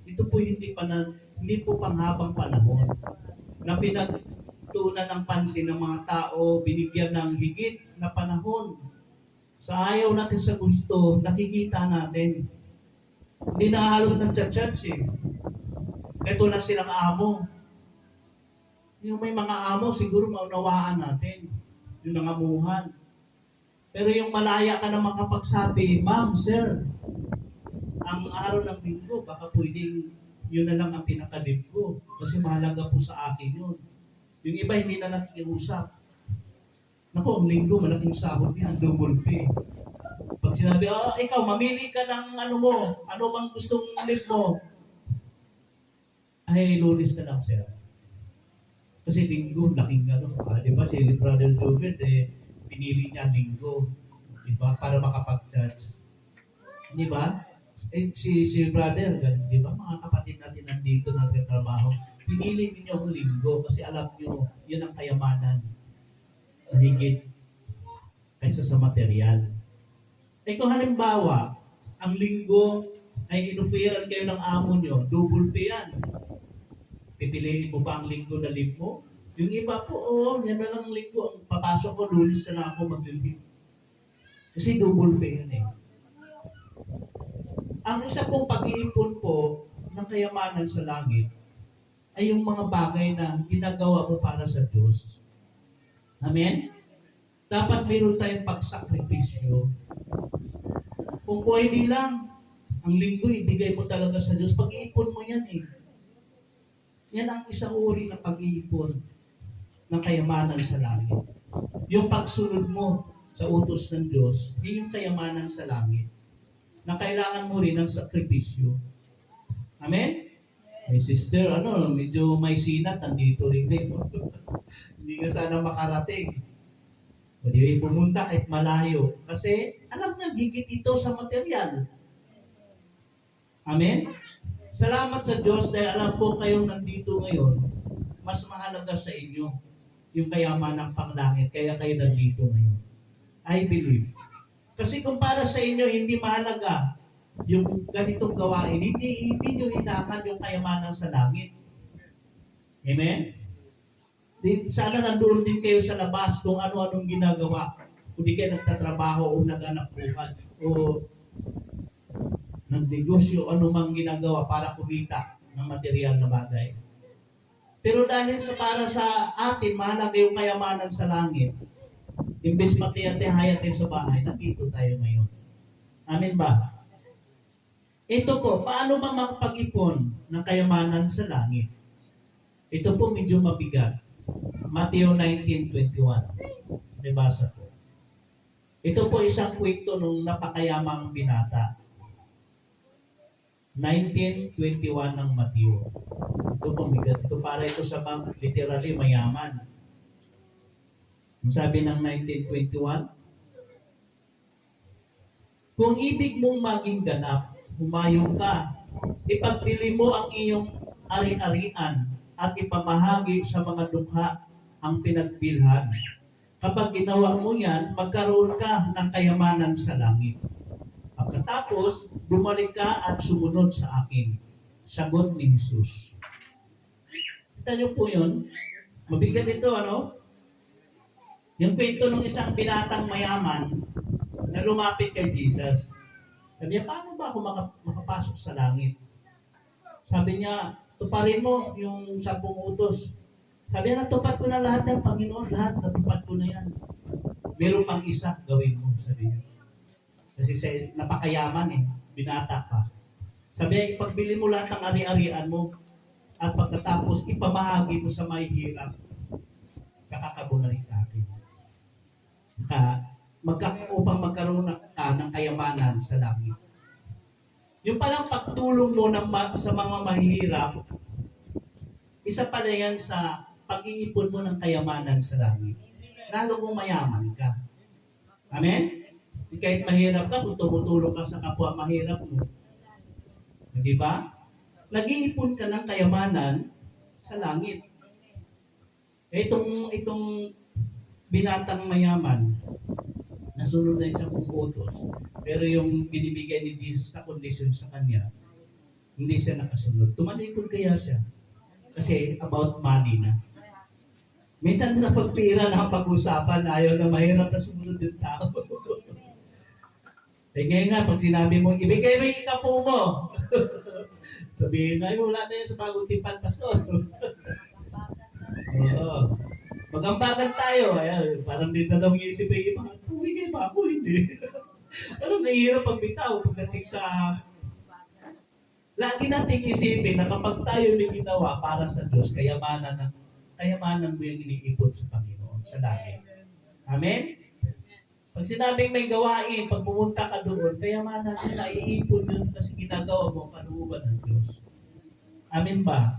Ito po hindi po panghabang panahon na pinagtuunan ng pansin ng mga tao, binigyan ng higit na panahon. Sa ayaw natin sa gusto, nakikita natin. Hindi na halos nag-church eh. Ito na silang amo. Yung may mga amo, siguro maunawaan natin. Yung nangamuhan. Pero yung malaya ka na makapagsabi, Ma'am, Sir, ang araw ng linggo, baka pwedeng yun na lang ang pinakalib ko. Kasi mahalaga po sa akin yun. Yung iba hindi na nakikiusap. Naku, ang linggo, malaking sahod yan, double pay. Pag sinabi, ikaw, mamili ka ng ano mo, ano mang gustong live mo. Ay, Lunes na lang, sir. Kasi linggo, laking ano. Di ba, si Brother Jobert, pinili niya linggo. Di ba, para makapag-judge. Di ba? Si brother, di ba, mga kapatid natin nandito nagtatrabaho, pinili ninyo ang linggo kasi alam nyo, yun ang kayamanan. Higit kaysa sa material. Kung halimbawa, ang linggo ay inupiran kayo ng amo nyo, double pay yan. Pipiliin mo ba ang linggo na live mo? Yung iba po, yan na lang linggo. Ang papasok ko, Lunes na lang ako mag-live. Kasi double pay yan eh. Ang isa pong pag-iipon po ng kayamanan sa langit ay yung mga bagay na ginagawa mo para sa Diyos. Amen? Dapat meron tayong pagsakripisyo. Kung pwede lang, ang linggo ibigay mo talaga sa Diyos. Pag-iipon mo yan eh. Yan ang isang uri ng pag-iipon ng kayamanan sa langit. Yung pagsunod mo sa utos ng Diyos, yun yung kayamanan sa langit. Na kailangan mo rin ng sakripisyo. Amen? May sister, medyo may sinat, nandito rin din. Hindi ka sana makarating. O di pumunta kahit malayo. Kasi alam niya, higit ito sa material. Amen? Salamat sa Diyos dahil alam po kayong nandito ngayon, mas mahalaga sa inyo yung kayaman ng panglangit, kaya kayo nandito ngayon. I believe. Kasi kung para sa inyo, hindi mahalaga yung ganitong gawain, hindi nyo hinakad yung kayamanan sa langit. Amen? Sana nandoon din kayo sa labas kung ano-anong ginagawa. Kung di kayo nagtatrabaho o nag-anak buhay o nagnegosyo, anumang ginagawa para kumita ng material na bagay. Pero dahil para sa atin, mahalaga yung kayamanan sa langit. Imbes matiyate-hayate sa bahay, nandito tayo ngayon. Amen ba? Ito po, paano ba makapag-ipon ng kayamanan sa langit? Ito po medyo mabigat. Matthew 19:21. Nabasa po. Ito po isang kwento ng napakayamang binata. 19:21 ng Matthew. Ito po bigat. Ito para ito sa mga literally mayaman. Ang sabi ng 19:21, kung ibig mong maging ganap, humayong ka, ipagbili mo ang iyong ari-arian at ipamahagi sa mga dukha ang pinagbilhan. Kapag ginawa mo yan, magkaroon ka ng kayamanan sa langit. Pagkatapos, bumalik ka at sumunod sa akin. Sagot ni Jesus. Kita niyo po yun? Mabigat ito, Yung kwento ng isang binatang mayaman na lumapit kay Jesus. Sabi niya, paano ba ako makapasok sa langit? Sabi niya, tuparin mo yung 10 utos. Sabi niya, natupad ko na lahat ng Panginoon, lahat natupad ko na yan. Meron pang isa, gawin mo, sabi niya. Kasi napakayaman binata pa. Sabi niya, ipagbili mo lahat ng ari-arian mo at pagkatapos ipamahagi mo sa may hirap. Tsaka ka bumalik sa akin. Tsaka upang magkaroon ng kayamanan sa langit. Yung palang pagtulong mo sa mga mahihirap, isa pala yan sa pag-iipon mo ng kayamanan sa langit. Lalo kung mayaman ka. Amen? Kahit mahirap ka, kung tumutulong ka sa kapwa mahirap mo. Di ba? Nag-iipon ka ng kayamanan sa langit. Itong binatang mayaman, nasunod na 10 utos, pero yung binibigay ni Jesus na kondisyon sa kanya, hindi siya nakasunod. Tumalikod kaya siya. Kasi about money na. Minsan sa pagpira na pag-usapan, ayaw na mahirap na sumunod yung tao. Ngayon nga, pag sinabi mo, ibigay mo yung ikapo mo. Sabihin na, wala na yan sa bagong tipan, pastor. Oo. Magambagan tayo. Ayan, parang din na lang yung isipin, bigay ba ako? Hindi. Ano, nahihirap pagbitaw pagdating sa... Lagi nating isipin na kapag tayo may ginawa para sa Diyos, kayamanan mo yung iniipon sa Panginoon, sa langit. Amen? Pag sinabing may gawain, pag pumunta ka doon, kayamanan nila, iipon yun kasi ginagawa mo, panuuban ng Diyos. Amen ba?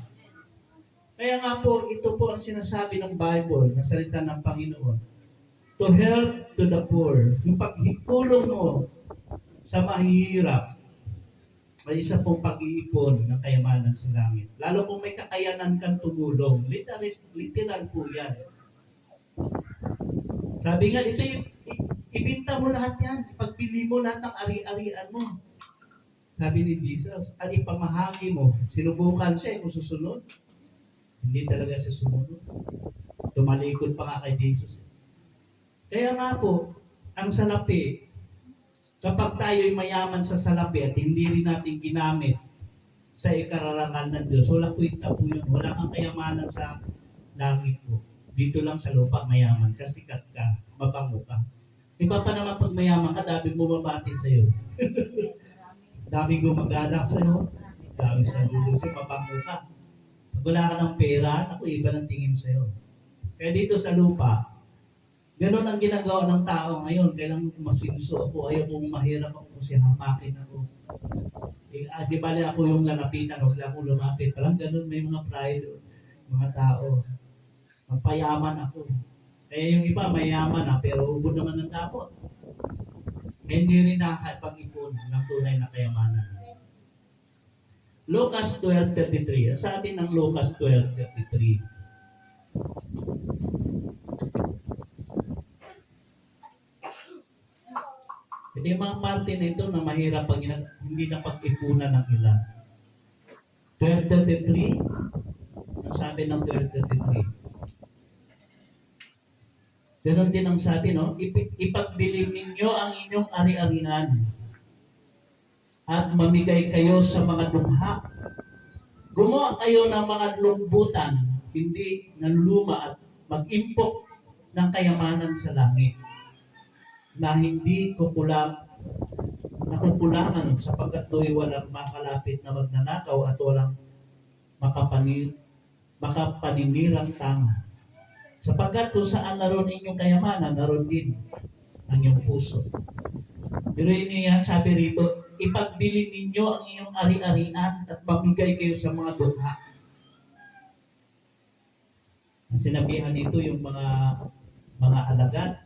Kaya nga po, ito po ang sinasabi ng Bible, ng salita ng Panginoon. To help to the poor. Yung pagtulong mo sa mahihirap, ay isa pong pag-iipon ng kayamanan sa langit. Lalo kung may kakayanan kang tumulong. Literal po yan. Sabi nga, ito ibinta mo lahat yan. Ipagbili mo lahat ng ari-arian mo. Sabi ni Jesus, at ipamahagi mo. Sinubukan siya kung susunod. Hindi talaga siya sumunod. Tumalikod pa nga kay Jesus. Kaya nga po, ang salapi, kapag tayo'y mayaman sa salapi at hindi rin natin ginamit sa ikararangal ng Diyos, walang kwenta po yun. Wala kang kayamanan sa langit po. Dito lang sa lupa mayaman ka, sikat ka, mabango ka. Iba pa naman pag mayaman ka, dami bumabati sa'yo. Dami gumagalak sa'yo. Dami sa dulo sa'yo, mabango ka. Pag wala ka ng pera, ako iba ng tingin sa'yo. Kaya dito sa lupa, Ganon ang ginagawa ng tao ngayon. Kailangan masinso ako. Ayaw kong mahirap ako kasi hamakin ako. Di bali ako yung lalapitan, huwag lang akong lumapit. Parang ganon, may mga pride, mga tao. Magpayaman ako. Kaya yung iba mayaman na, pero ubod naman ng dapot. Kaya hindi rin nakakapag-ipon ng tunay na kayamanan. Lucas 12:33. Ang sabi ng Lucas 12:33. Ito yung mga parte nito na mahirap pag hindi na pag-ipunan ng ilan. 12:33. Ang sabi ng 12:33. Ganon din ang sabi, no? Ipagbilin ninyo ang inyong ari-arian at mamigay kayo sa mga dukha. Gumawa kayo ng mga lumbutan, hindi nanluma at mag-impok ng kayamanan sa langit na hindi nakukulangan sapagkat do'y walang makalapit na magnanakaw at walang makapaninirang tanga. Sapagkat kung saan naroon inyong kayamanan, naroon din ang iyong puso. Pero yan, sabi rito, ipagbilin ninyo ang inyong ari-arian at mamigay kayo sa mga dukha. Ang sinabihan nito yung mga alagad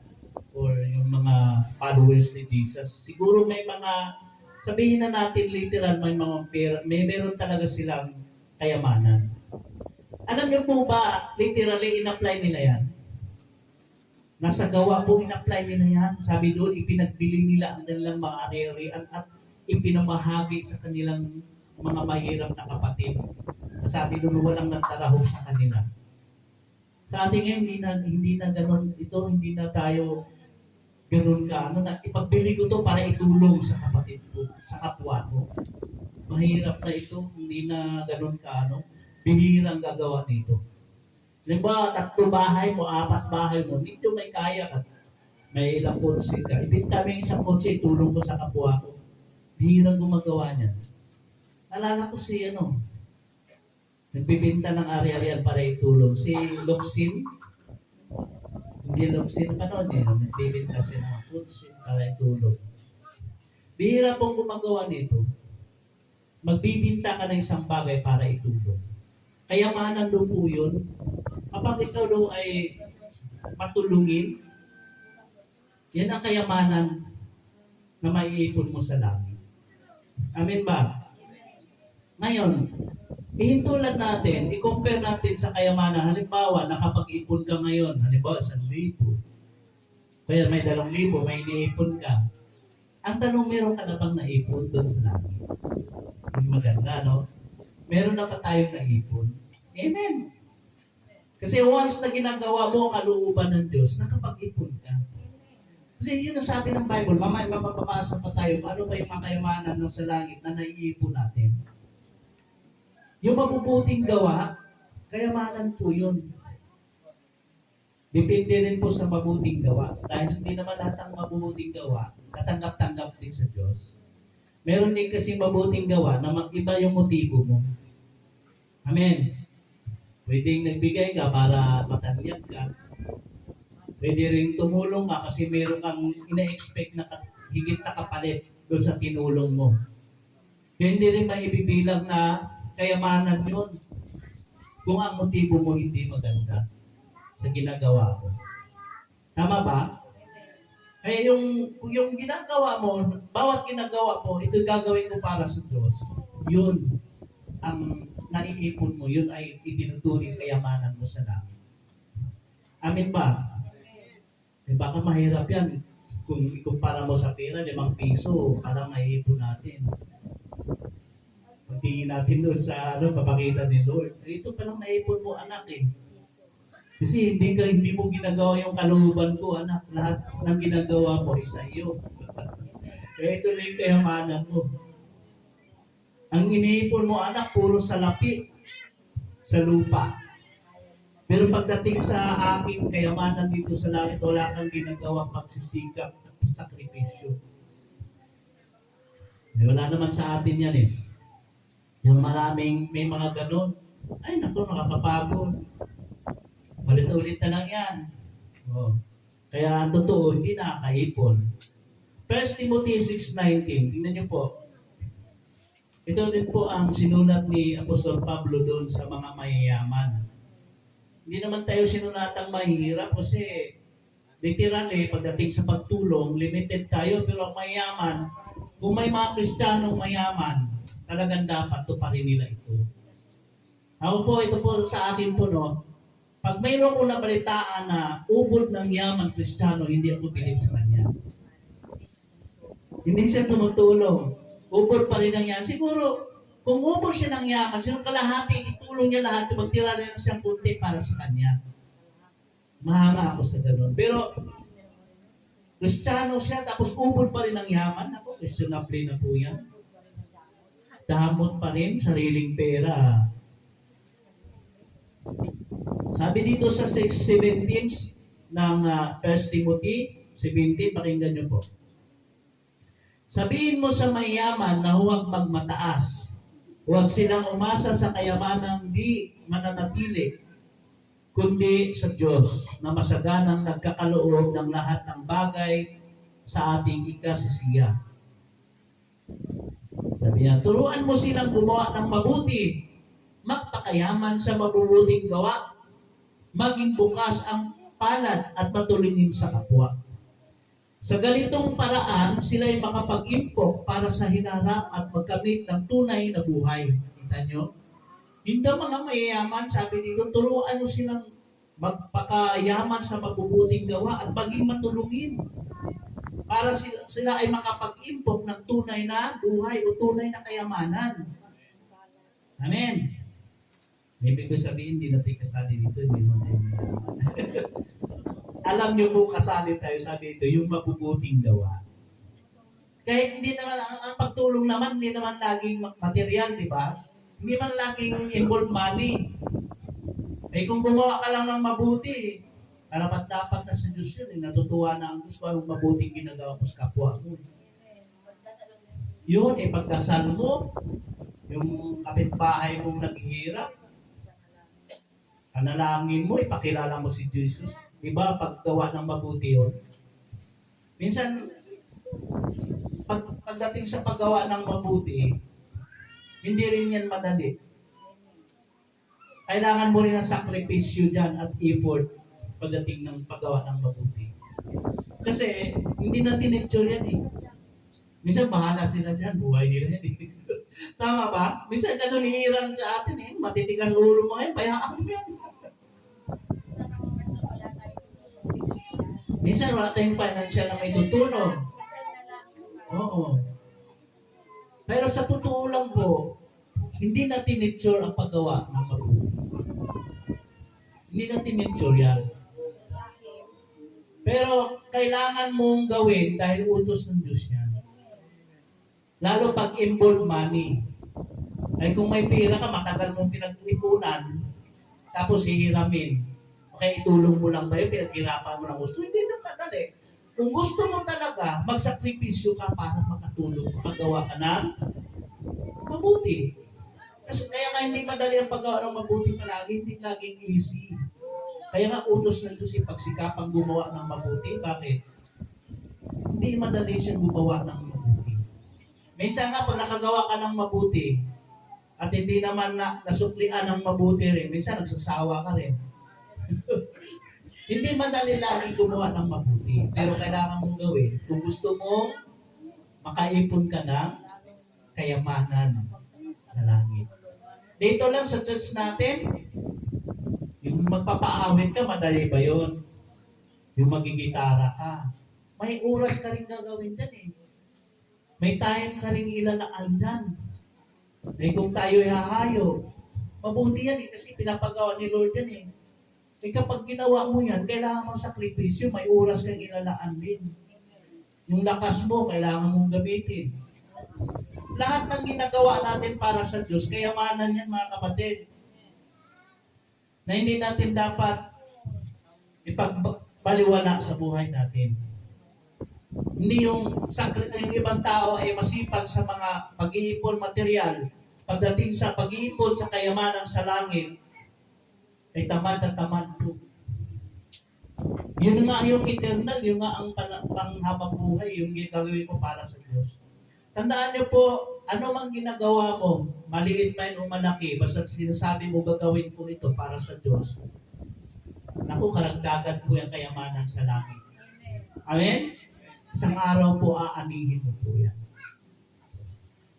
or yung mga followers ni Jesus. Siguro may mga, sabihin na natin literal, may mga pera, meron talaga silang kayamanan. Alam niyo po ba, literally, in-apply nila yan? Nasa gawa po, in-apply nila yan. Sabi doon, ipinagbili nila ang kanilang mga ari-arian at ipinamahagi sa kanilang mga mahirap na kapatid. Sabi doon, walang nagtarahog sa kanila. Sa ating ngayon, hindi na ganun ito, hindi na tayo ganun ka. Ipagbili ko to para itulong sa kapatid ko, sa kapwa ko. Mahirap na ito, hindi na ganun ka, bihirang gagawa nito. Halimbawa, 3 bahay mo, 4 bahay mo, dito may kaya ka. May ilang kotse ka. Ibinta mo yung isang kotse, itulong ko sa kapwa ko. Bihirang gumagawa niya. Alala ko si nagbibinta ng ari-arian para itulong. Si Luxin, hindi Luxin pa noon nagbibinta siya ng kotse para itulong. Bihira pong gumagawa nito. Magbibinta ka ng isang bagay para itulong. Kayamanan daw po yun. Kapag ikaw daw ay matulungin, yan ang kayamanan na maiipon mo sa langit. Amen ba? Ngayon, ihintulan natin, i-compare natin sa kayamanan. Halimbawa, nakapag-ipon ka ngayon. Halimbawa, 1,000. Kaya may 2,000, may iniipon ka. Ang tanong, meron ka na bang naipon doon sa langit? Maganda, no? Meron na pa tayong naipon. Amen. Kasi once na ginagawa mo ang kalooban ng Diyos, nakapag-ipon ka. Kasi yun ang sabi ng Bible, mamaya mapapapasa pa tayo, paano ba yung mga kayamanan ng sa langit na naiipon natin? Yung mabubuting gawa, kayamanan po yun. Depende rin po sa mabuting gawa. Dahil hindi naman lahat ng mabubuting gawa, katanggap-tanggap din sa Diyos. Meron din kasi mabuting gawa na iba yung motibo mo. Amen. Pwedeng nagbigay ka para matanyag ka. Pwede rin tumulong ka kasi meron kang ina-expect na higit na kapalit doon sa tinulong mo. Hindi rin maibibilang na kayamanan yun kung ang motibo mo hindi maganda sa ginagawa mo. Tama ba? Kaya yung ginagawa mo, bawat ginagawa mo, ito gagawin mo para sa Diyos. Yun ang naiipon mo, yun ay itinuturing kayamanan mo sa langit. Amin ba? Eh baka mahirap yan. Kung ikumpara mo sa pera, 5 piso, parang naiipon natin. Pagtingin natin doon sa papakita ni Lord. Ito palang naipon mo, anak Kasi hindi mo ginagawa yung kalooban ko, anak. Lahat ng ginagawa mo is sa iyo. Kaya ito lang yung kayamanan mo. Ang iniipon mo, anak, puro salapi sa lupa. Pero pagdating sa aking kayamanan dito sa langit, wala kang ginagawang pagsisikap at sakripisyo. Wala naman sa atin yan Yung may mga ganon. Ay, naku, nakakapagod. Ulit-ulit na lang yan. Kaya ang totoo, hindi nakakaipon. 1 Timothy 6:19, tingnan niyo po. Ito din po ang sinulat ni Apostol Pablo doon sa mga mayayaman. Hindi naman tayo sinunatang mahirap kasi literally, pagdating sa pagtulong, limited tayo. Pero ang mayaman, kung may mga Kristiyanong mayaman, talagang dapat tuparin nila ito. Ako po, ito po sa akin po, no, pag mayroon ko nabalitaan na ubod ng yaman Kristiyano, hindi ako bilib sa kanya. Hindi siya tumutulong. Ubod pa rin ang yaman. Siguro, kung ubod siya ng yaman, siguro kalahati, itulong niya lahat, magtira rin siyang kunti para sa kanya. Mahanga ako sa ganun. Pero, Kristiyano siya, tapos ubod pa rin ang yaman. Ako, questionable na po yan. Damot pa rin, sariling pera. Sabi dito sa 6:17 ng 1 Timothy 17, pakinggan niyo po. Sabihin mo sa mayaman na huwag magmataas. Huwag silang umasa sa kayamanang di mananatili, kundi sa Diyos na masaganang nagkakaloob ng lahat ng bagay sa ating ikasisiya. Sabi niya, turuan mo silang gumawa ng mabuti, magpakayaman sa mabubuting gawa, maging bukas ang palad at matulungin sa kapwa. Sa ganitong paraan, sila ay makapag-impok para sa hinarap at magkamit ng tunay na buhay. Kita nyo? Hindi mga mayayaman, sabi dito, turuan nyo silang magpakayaman sa mabubuting gawa at maging matulungin para sila ay makapag-impok ng tunay na buhay o tunay na kayamanan. Amen. Ibig ko sabihin, hindi natin kasali dito, hindi naman tayo mayaman. Alam niyo po, kasali tayo, sabi ito, yung mabubuting gawa. Kahit hindi naman, ang pagtulong naman, hindi naman laging material, di ba? Hindi man laging involved money. Eh kung gumawa ka lang ng mabuti, karapat dapat na sa Diyos yun, natutuwa na ang Diyos ko anong mabuting ginagawa mo sa kapwa mo. Yun, pagdasal mo, yung kapitbahay mong naghihirap, panalangin mo, ipakilala mo si Jesus. Diba, paggawa ng mabuti yun? Minsan, pagdating sa paggawa ng mabuti, hindi rin yan madali. Kailangan mo rin ng sakripisyo dyan at effort pagdating ng paggawa ng mabuti. Kasi, hindi na tinitsure yan eh. Minsan, bahala sila dyan, buhay nila yan eh. Tama ba? Minsan, ganun hihiran sa atin eh. Matitigas ulo mo ngayon, bayaan mo yan. Minsan wala tayong financial na may tutulong. Oo. Pero sa totoo lang po, hindi na tinitsure ang paggawa ng mabuti. Hindi na tinitsure yan. Pero kailangan mong gawin dahil utos ng Diyos yan. Lalo pag involved money. Ay kung may pera ka, matagal mong pinag-ipunan, tapos hihiramin. Okay, itulong mo lang ba yun? Pinaghirapan mo ng gusto? Hindi na madali. Kung gusto mo talaga, magsakripisyo ka para makatulong, makagawa ka ng mabuti. Kasi kaya nga hindi madali ang paggawa ng mabuti palagi, hindi laging easy. Kaya nga utos ng Diyos pagsikapang gumawa ng mabuti. Bakit? Hindi madali siyang gumawa ng mabuti. Minsan nga, pag nakagawa ka ng mabuti, at hindi naman nasuklian ng mabuti rin, minsan nagsasawa ka rin. Hindi madali lagi gumawa ng mabuti. Pero kailangan mong gawin kung gusto mong makaipon ka ng kayamanan sa langit. Dito lang sa church natin, yung magpapaawit ka, madali ba yun? Yung magigitara ka. May oras ka rin gagawin dyan eh. May time ka rin ilalaan dyan. Eh kung tayo hahayo, mabuti yan eh, kasi pinapagawa ni Lord yan eh. Eh kapag ginawa mo yan, kailangan mong sakripisyo, may oras kang ilalaan din. Yung lakas mo, kailangan mong gamitin. Lahat ng ginagawa natin para sa Diyos, kayamanan yan mga kapatid. Na hindi natin dapat ipagbaliwala sa buhay natin. Hindi yung ibang tao ay masipag sa mga pag-iipon material. Pagdating sa pag-iipon sa kayamanan sa langit, ay tamad na tamad po. Yun nga yung eternal, yun nga ang panghabang buhay, yung gagawin mo para sa Diyos. Tandaan niyo po, ano mang ginagawa mo, maliit man o malaki, basta sinasabi mo gagawin ko ito para sa Diyos, naku, karagdagan po yung kayamanan sa langit. Amen? Isang araw po aanihin mo po yan.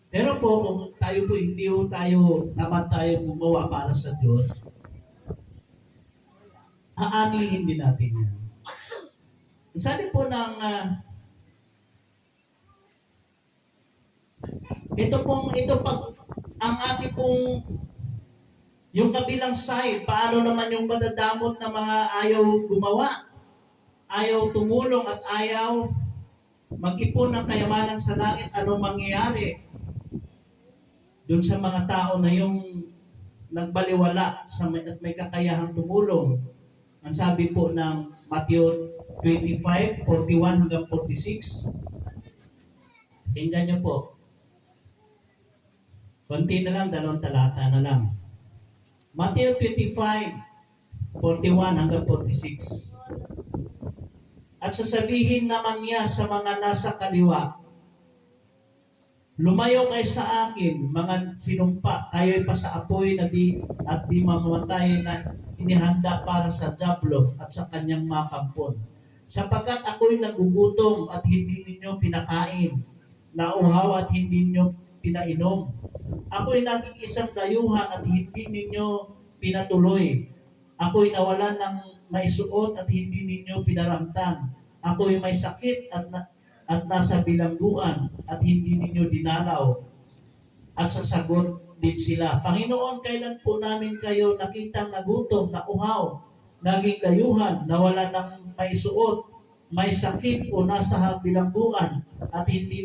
Pero po, kung tayo po hindi po naman tayo gumawa para sa Diyos, aanihin din natin yan. Sabi po ng ang ating pong yung kabilang side, paano naman yung madadamot na mga ayaw gumawa, ayaw tumulong at ayaw mag-ipon ng kayamanan sa langit, ano mangyayari doon sa mga tao na yung nagbaliwala at may kakayahang tumulong. Ang sabi po ng Matthew 25:41 hanggang 46. Tingnan niyo po. Konti na lang, 2 talata na lang. Matthew 25:41 hanggang 46. At sasabihin naman niya sa mga nasa kaliwa, lumayo kayo sa akin, mga sinumpa, kayo'y pa sa apoy na di mamamatay na inihanda para sa diablo at sa kanyang mga kampon. Sapagkat ako'y nagugutom at hindi ninyo pinakain, nauhaw at hindi ninyo pinainom. Ako'y naging isang dayuhan at hindi ninyo pinatuloy. Ako'y nawalan ng maisuot at hindi ninyo pinaramtan. Ako'y may sakit at nasa bilangguan at hindi ninyo dinalaw. At sasagot din sila, Panginoon, kailan po namin kayo nakitang nagutom, nauhaw, naging dayuhan, nawalan ng maisuot, may sakit o nasa bilangguan at hindi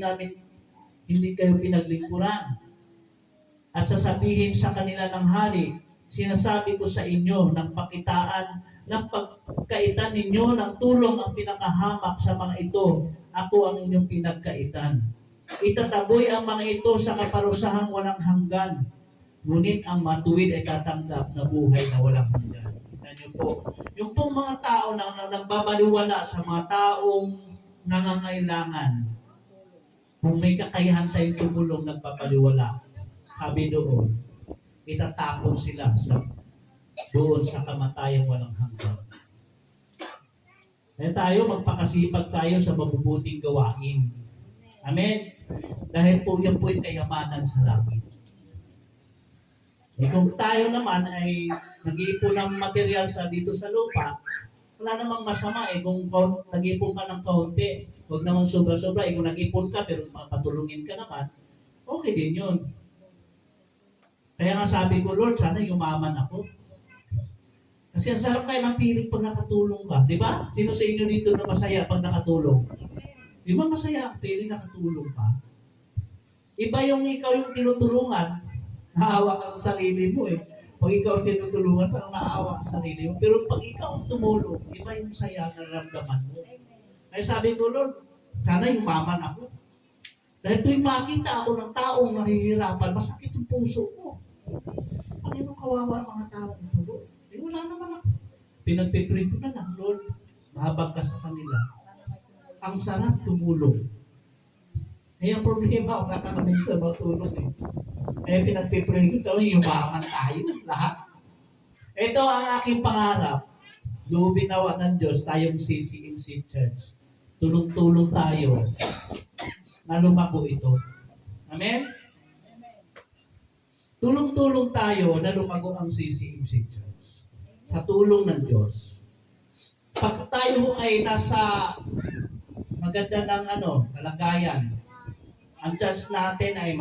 kayo pinaglingkuran. At sasabihin sa kanila ng hari, sinasabi ko sa inyo ng pakitaan ng pagkaitan ninyo ng tulong ang pinakahamak sa mga ito, ako ang inyong pinagkaitan. Itataboy ang mga ito sa kaparusahang walang hanggan, ngunit ang matuwid ay tatanggap na buhay na walang hanggan. Tignan niyo po, yung pong mga tao na nagbabaliwala sa mga taong nangangailangan, kung may kakayahan tayong tumulong, nagbabaliwala, sabi doon, itatapon sila doon sa kamatayang walang hanggan. Kaya tayo, magpakasipag tayo sa mabubuting gawain. Amen? Dahil po yan po yung kayamanan sa langit. Kung tayo naman ay nag-iipon ng material dito sa lupa, wala namang masama kung nag-iipon ka ng kaunti, huwag naman sobra-sobra. Kung nag-iipon ka pero patulungin ka naman, okay din yun. Kaya nga sabi ko, Lord, sana yumaman ako. Kasi ang sarap kayo ng feeling pag nakatulong ka. Di ba? Sino sa inyo dito na masaya pag nakatulong? Di ba masaya ang feeling nakatulong ka? Iba yung ikaw yung tinutulungan, naawa ka sa sarili mo eh. Pag ikaw ang tinutulungan, parang naawa ka sa sarili mo. Pero pag ikaw ang tumulong, iba yung saya na nararamdaman mo. Ay sabi ko, Lord, sana yumaman ako. Dahil tuwing makita ako ng taong nahihirapan, masakit yung puso ko. Panginoon, kawawa ang mga taong ito, Lord. Wala naman ako. Pinagpipray ko na lang, Lord, mahabag ka sa kanila. Ang sarap tumulong. Ay, ang problema, wala ka namin sa matulong eh. Ay, pinagpipray ko sa mga yumaman tayo, lahat. Ito ang aking pangarap. Lubin nawa ng Diyos, tayong CCMC Church. Tulong-tulong tayo na lumago ito. Amen? Tulong-tulong tayo na lumago ang CCMC Church. Sa tulong ng Diyos. Pag tayo ay nasa maganda ng kalagayan, ang church natin ay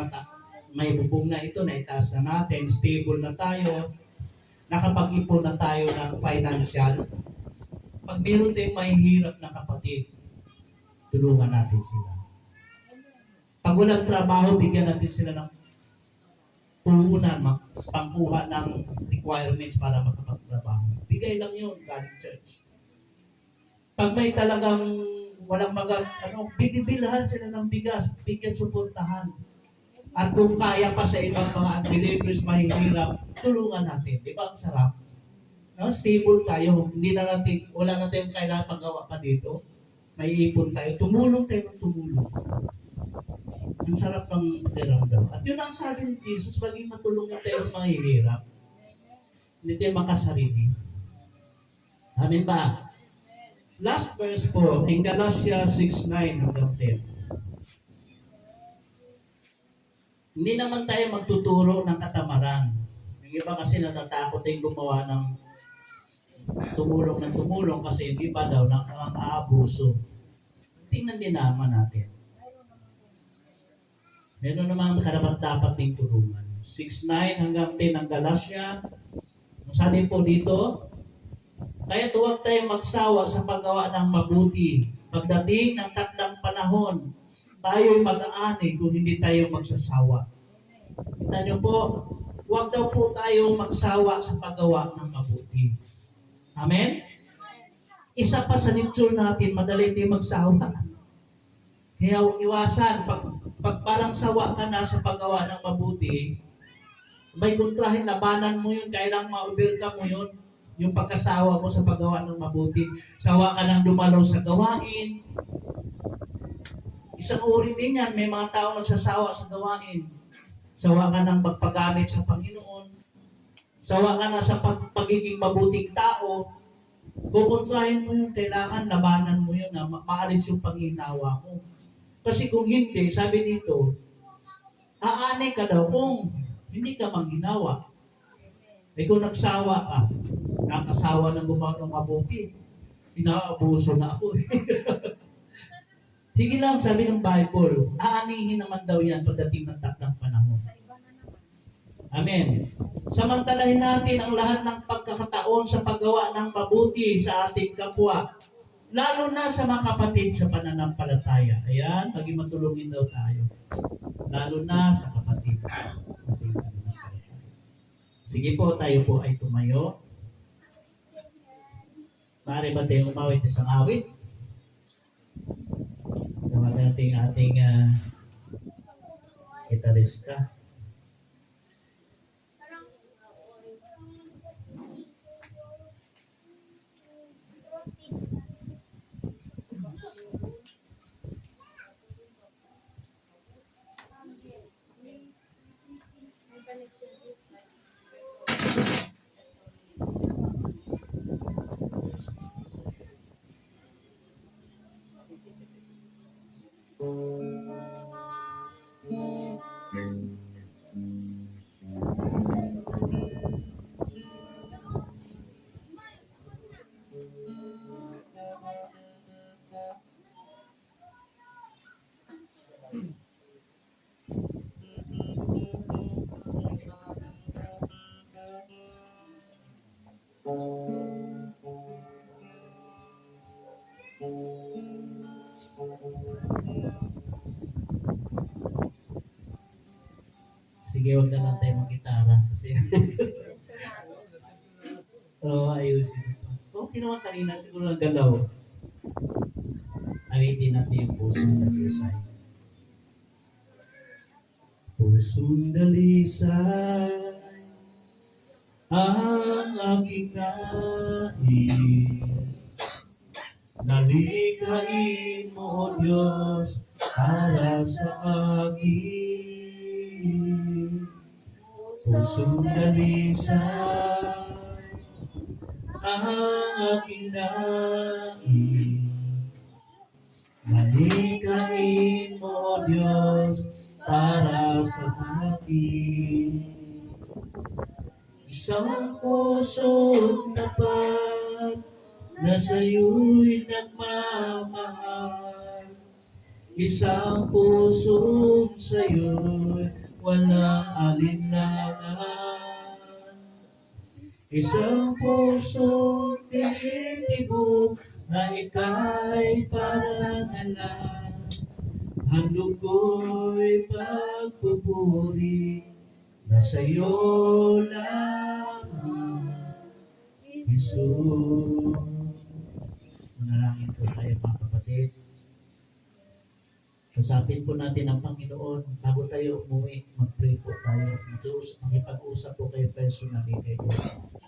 may bubong na ito, na itaas na natin, stable na tayo, nakapag-ipon na tayo ng financial. Pag meron tayong mahihirap na kapatid, tulungan natin sila. Pag walang trabaho, bigyan natin sila ng puhunan, pangkuha ng requirements para makapagtrabaho. Bigay lang yun, God Church. Pag may talagang walang bibilhan sila ng bigas, bigyan suportahan. At kung kaya pa sa ibang mga believers mahihirap, tulungan natin. Di ba ang sarap? Stable tayo. Hindi na natin, wala na tayong kailangan paggawa pa dito. May ipon tayo. Tumulong tayo ng tumulong. Ang sarap ng pakiramdam. At yun ang sabi ni Jesus, maging matulungin tayo sa mga hirap. Hindi tayo makasarili. Amen ba? Last verse po, in Galatia 6:9 hanggang 10. Hindi naman tayo magtuturo ng katamaran. Yung iba kasi natatakot tayong gumawa ng tumulong kasi yung iba daw nakakaabuso. Tingnan din naman natin. Meron naman karapat-dapat ding tulungan. 6:9 hanggang 10 ng Galatia. Ang sabi po dito, kaya huwag tayong magsawa sa paggawa ng mabuti. Pagdating ng takdang panahon, tayo'y mag-aani kung hindi tayo magsasawa. Kita niyo po, huwag daw po tayong magsawa sa paggawa ng mabuti. Amen? Isa pa sa nature natin, madali tayong magsawa. Kaya huwag iwasan, pag parang sawa ka na sa paggawa ng mabuti, may kontrahin, labanan mo yun, kailang ma-overcome mo yun, yung pagkasawa mo sa paggawa ng mabuti. Sawa ka nang dumalaw sa gawain. Isang uri din yan, may mga tao nagsasawa sa gawain. Sawa ka nang magpagamit sa Panginoon. Sawa ka na sa pagiging mabuting tao. Kukontrahin mo yun, kailangan labanan mo yun, na maalis yung panginawa mo. Kasi kung hindi, sabi dito, aanay ka daw kung hindi ka mangginawa. Eh kung nagsawa ka, nakasawa ng gumawa ng mabuti, inaabuso na ako. Sige lang, sabi ng Bible, aanihin naman daw yan pagdating ng takdang panahon. Amen. Samantalahin natin ang lahat ng pagkakataon sa paggawa ng mabuti sa ating kapwa. Lalo na sa mga kapatid sa pananampalataya. Ayan, maging matulungin daw tayo. Lalo na sa kapatid. Sige po, tayo po ay tumayo. Maaari ba tayong umawit isang awit? Tawagan natin ating gitarista. Sige, huwag na lang tayo mag-gitara kasi ayusin. Okay naman kanina, siguro ang galaw. Awitin natin yung pusong dalisay. Pusong dalisay ang aking nais. Nalikhain mo, O Diyos, para sa akin. Pusong dalisay ang aking nais. Nalikhain mo, O Diyos, para sa akin. Isang puso't tapat na sa'yo'y nagmamahal. Isang pusong sa'yo'y walang alinlangan. Isang pusong tinitibok na ika'y parangalan. Handog ko'y pagpupuri na sa'yo lamang, Jesus. Manalangin po tayo mga kapatid. Kasapin po natin ang Panginoon. Bago tayo umuwi, mag-pray po tayo. Makipag-usap po kayo personally kay Diyos.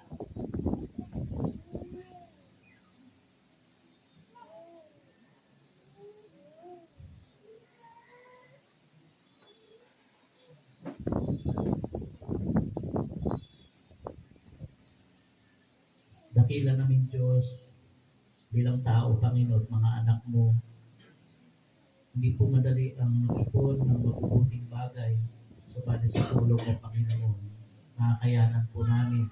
Dakila namin Diyos, bilang tao, Panginoon, mga anak mo, hindi po madali ang mag-ipon ng mabubuting bagay. Subalit sa tulong mo, Panginoon, makakayanan po namin.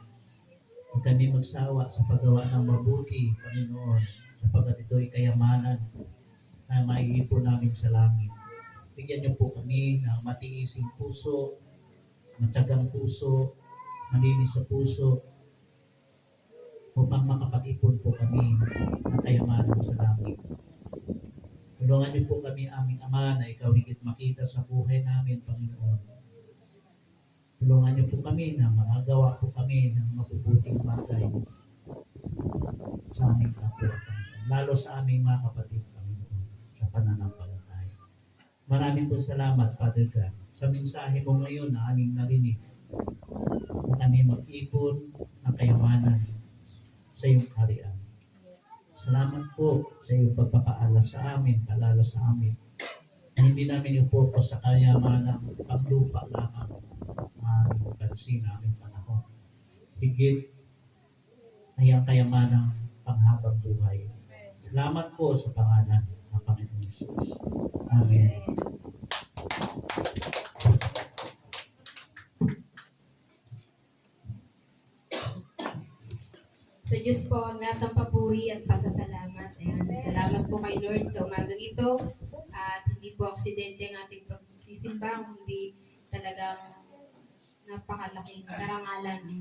Huwag kami magsawa sa paggawa ng mabuti, Panginoon, sapagkat ito'y kayamanan na maiipon namin sa langit. Bigyan niyo po kami ng matiising puso, matyagang puso, malinis sa puso, upang makapag-ipon po kami ng kayamanan sa langit. Tulungan niyo po kami, aming Ama, na ikaw higit makita sa buhay namin, Panginoon. Tulungan niyo po kami na makagawa po kami ng mabubuting bagay sa aming kapwa, Panginoon. Lalo sa aming mga kapatid, Panginoon, sa pananampalataya. Maraming po salamat, Father God, sa mensahe mo ngayon na aming narinig na kami mag-ipon ng kayamanan sa iyong kaharian. Salamat po sa iyong pagpapaala sa amin, palala sa amin, na hindi namin ipokus sa kayamanan ng paglupa lamang ang aming pansin, aming panahon. Higit ay ang kayamanan ng panghabang buhay. Salamat po sa pangalan ng Panginoon Jesus. Amen. Sa Diyos po ang lahat ng papuri at pasasalamat. Ayan. Salamat po kay Lord sa umagang ito. At hindi po aksidente ang ating pagsisimba, kundi talagang napakalaking karangalan ang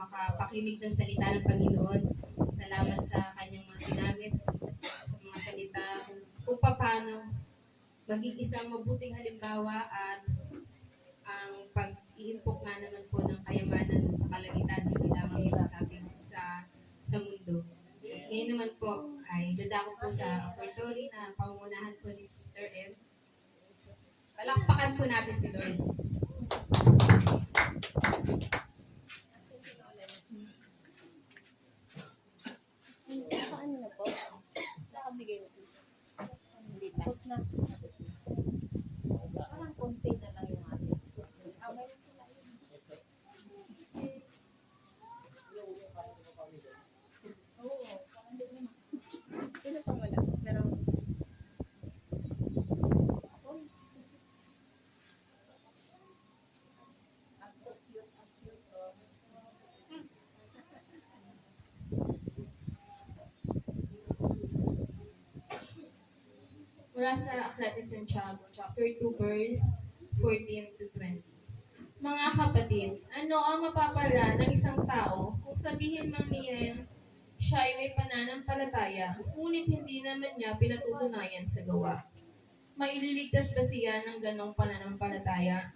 makapakinig ng salita ng Panginoon. Salamat sa kanyang mga ginamit, sa mga salita kung paano maging isang mabuting halimbawa at ang pag-iimpok nga naman po ng kayamanan sa kalangitan, hindi lamang ito sa ating sa mundo. Ngayon naman po ay dadako po sa offertory na pangunahan po ni Sister M. Palakpakan po natin si Lord. Tapos na. Parang konti na lang yung atin. Mayroon sila yun. Oo, parang hindi naman. Sino pang wala? Pero, ako, ang cute, oh. Mula sa Aklat ni Santiago, chapter 2, verse 14 to 20. Mga kapatid, ano ang mapapala ng isang tao kung sabihin man niya siya ay may pananampalataya, ngunit hindi naman niya pinatutunayan sa gawa? Maililigtas ba siya ng ganong pananampalataya?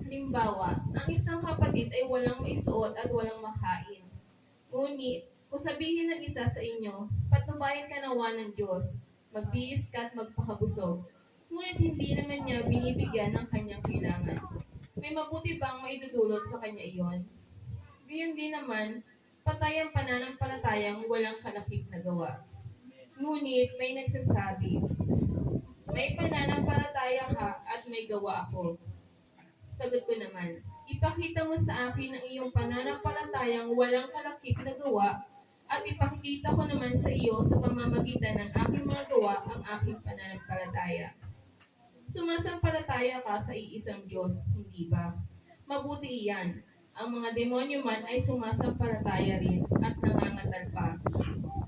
Halimbawa, ang isang kapatid ay walang maisuot at walang makain. Ngunit, kung sabihin ng isa sa inyo, patubayan ka nawa ng Diyos, magbiis ka at magpakabusog, ngunit hindi naman niya binibigyan ng kanyang kailangan. May mabuti bang maidudulot sa kanya iyon? Gayon din naman, patay ang pananampalatayang walang kalakip na gawa. Ngunit may nagsasabi, may pananampalataya ka at may gawa ako. Sagot ko naman, ipakita mo sa akin ang iyong pananampalatayang walang kalakip na gawa at ipakikita ko naman sa iyo sa pamamagitan ng aking mga gawa ang aking pananampalataya. Sumasampalataya ka sa iisang Diyos, hindi ba? Mabuti iyan. Ang mga demonyo man ay sumasampalataya rin at nangangatal pa.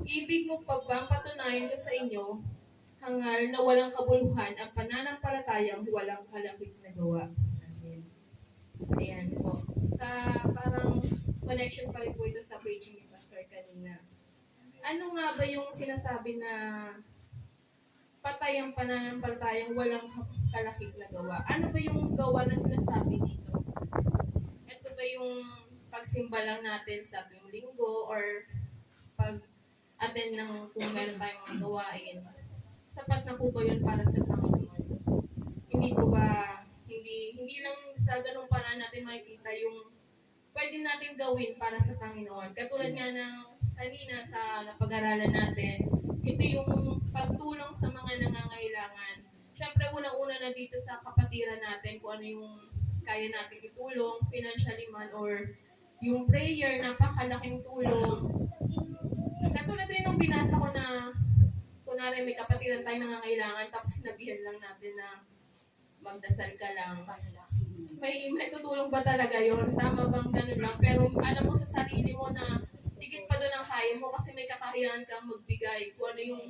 Ibig mo pa bang patunayan ko sa inyo, hangal na walang kabuluhan ang pananampalatayang walang kalakip na gawa? Amen. Ayan po. Parang connection pa rin po ito sa preaching ni Pastor kanina. Ano nga ba yung sinasabi na patay ang pananampalatayang walang kalakip na gawa? Ano ba yung gawa na sinasabi dito? Ito ba yung pagsimba lang natin sa tuwing linggo or pag-attend ng kung meron tayong mga gawain? Sapat na po ba yun para sa Panginoon? Hindi po ba, hindi lang sa ganung paraan natin makikita yung pwede natin gawin para sa Panginoon. Katulad nga ng kanina sa napag-aralan natin, ito yung pagtulong sa mga nangangailangan. Siyempre, unang-una na dito sa kapatiran natin kung ano yung kaya natin itulong, financially man, or yung prayer, napakalaking tulong. Katulad rin nung binasa ko na kunwari may kapatiran tayo nangangailangan tapos sinabihan lang natin na magdasal ka lang. May tutulong ba talaga yon? Tama bang ganun lang? Pero alam mo sa sarili mo na higit pa doon ang kaya mo kasi may kakayahan kang magbigay kung ano yung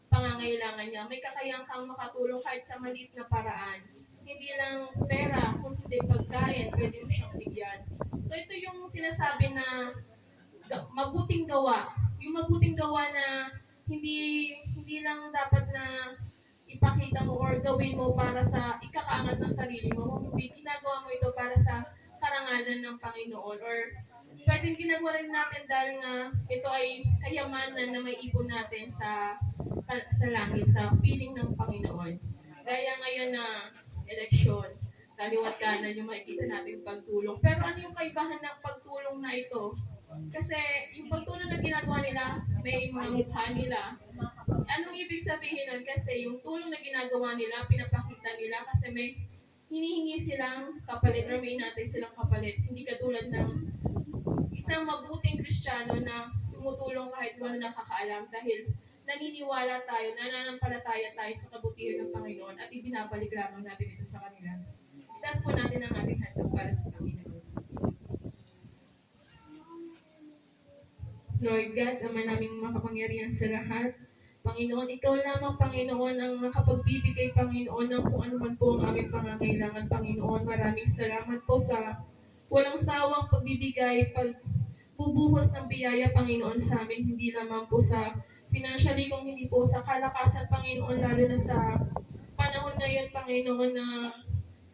pangangailangan niya. May kakayahan kang makatulong kahit sa maliit na paraan. Hindi lang pera, kung hindi pagkain, pwede mo siyang bigyan. So ito yung sinasabi na mabuting gawa. Yung mabuting gawa na hindi lang dapat na ipakita mo or gawin mo para sa ikakaangat ng sarili mo. Hindi ginagawa mo ito para sa karangalan ng Panginoon or pwedeng ginagawa rin natin dahil nga ito ay kayamanan na may ipon natin sa langit, sa piling ng Panginoon. Gaya ngayon na eleksyon, kaliwat kanan yung makikita natin pagtulong. Pero ano yung kaibahan ng pagtulong na ito? Kasi yung pagtulong na ginagawa nila, may mga mukha nila. Anong ibig sabihin nun? Kasi yung tulong na ginagawa nila, pinapakita nila kasi may hinihingi silang kapalit or may natin silang kapalit. Hindi katulad ng isang mabuting Kristiyano na tumutulong kahit wala nakakaalam dahil naniniwala tayo, nananampalataya tayo sa kabutihan ng Panginoon at ibinabalik lamang natin ito sa kanila. Itaas po natin ang ating handog para sa Panginoon. Lord God, Ama naming makapangyarihan sa lahat, Panginoon, Ikaw lamang, Panginoon, ang nakapagbibigay, Panginoon, ng kung ano man po ang aming pangangailangan, Panginoon. Maraming salamat po sa walang sawang pagbibigay, pagbubuhos ng biyaya, Panginoon, sa amin, hindi lamang po sa financially, kung hindi po sa kalakasan, Panginoon, lalo na sa panahon ngayon, Panginoon, na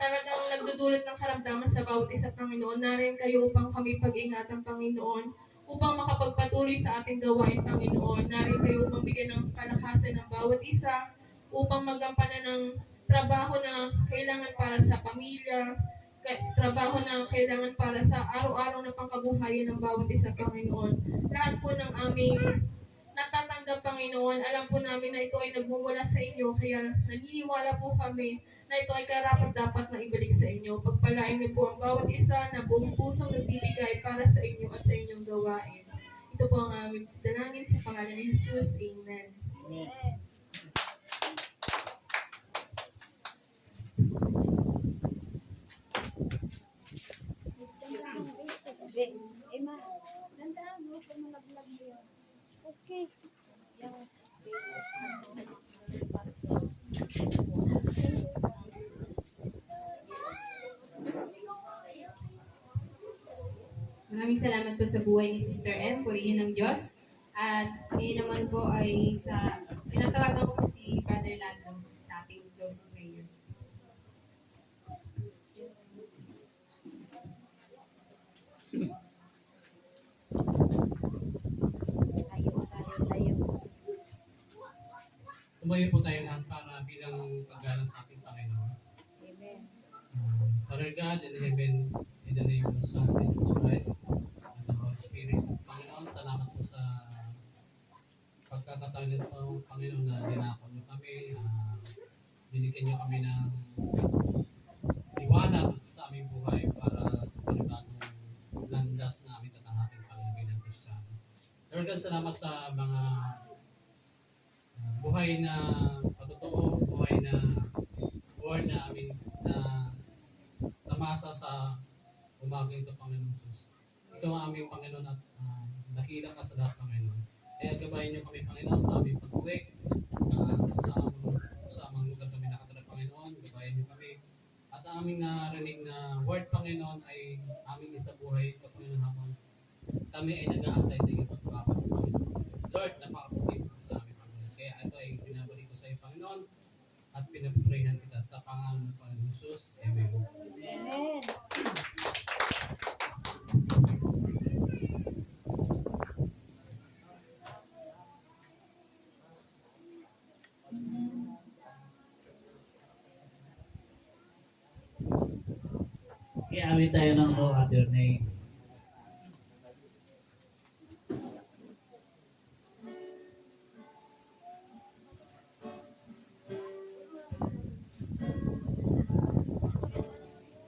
talagang nagdudulot ng karamdaman sa bawat isa, Panginoon. Narin kayo upang kami pag-ingatan, Panginoon, upang makapagpatuloy sa ating gawain, Panginoon. Narin kayo upang bigyan ng kalakasan ng bawat isa, upang magampanan ng trabaho na kailangan para sa pamilya, trabaho na kailangan para sa araw-araw na pangkabuhayan ng bawat isa, Panginoon. Lahat po ng aming natatanggap, Panginoon, alam po namin na ito ay nagmumula sa inyo, kaya naniniwala po kami na ito ay karapat-dapat na ibalik sa inyo. Pagpalain niyo po ang bawat isa na buong pusong nagbibigay para sa inyo at sa inyong gawain. Ito po ang aming dalangin sa pangalan ni Jesus. Amen. Emma, nandaan mo kung malaglag mo yan. Okay. Maraming salamat po sa buhay ni Sister M. Purihin ng Diyos. At ngayon naman po ay tinatawagan ko po si Brother Lando sa ating closing prayer. Tumayo po tayo lahat para bilang paggalang sa ating Panginoon. Amen. Father God in heaven, in the name of the Son, Jesus Christ, and the Holy Spirit. Panginoon, salamat po sa pagkakataon nito, Panginoon, na dinako niyo kami. Binigyan niyo kami ng liwanag sa aming buhay para sa panibagong landas na aming tatahakin, Panginoon, bilang Kristiyano. Lord God, salamat sa mga buhay na patotoo, buhay na word na amin na tamasa sa umagang ito, Panginoon Jesus. Ikaw ang aming Panginoon at dakila ka sa lahat, Panginoon. Kaya gabayin niyo kami, Panginoon, sa aming pag-uwi, sa amang lugar kami nakatala, Panginoon. Gabayin niyo kami. At ang aming narinig na word, Panginoon, ay aming isa buhay, Panginoon, habang kami ay nag-aantay sa iyong pagbabalik, Panginoon. Lord, napakaputi po sa amin, Panginoon. Kaya ito ay binabalik ko sa iyo, Panginoon, at pinapaprehan kita sa pangalan ng Panginoon Jesus. Amen. Amen. Iawit tayo ng No Other Name.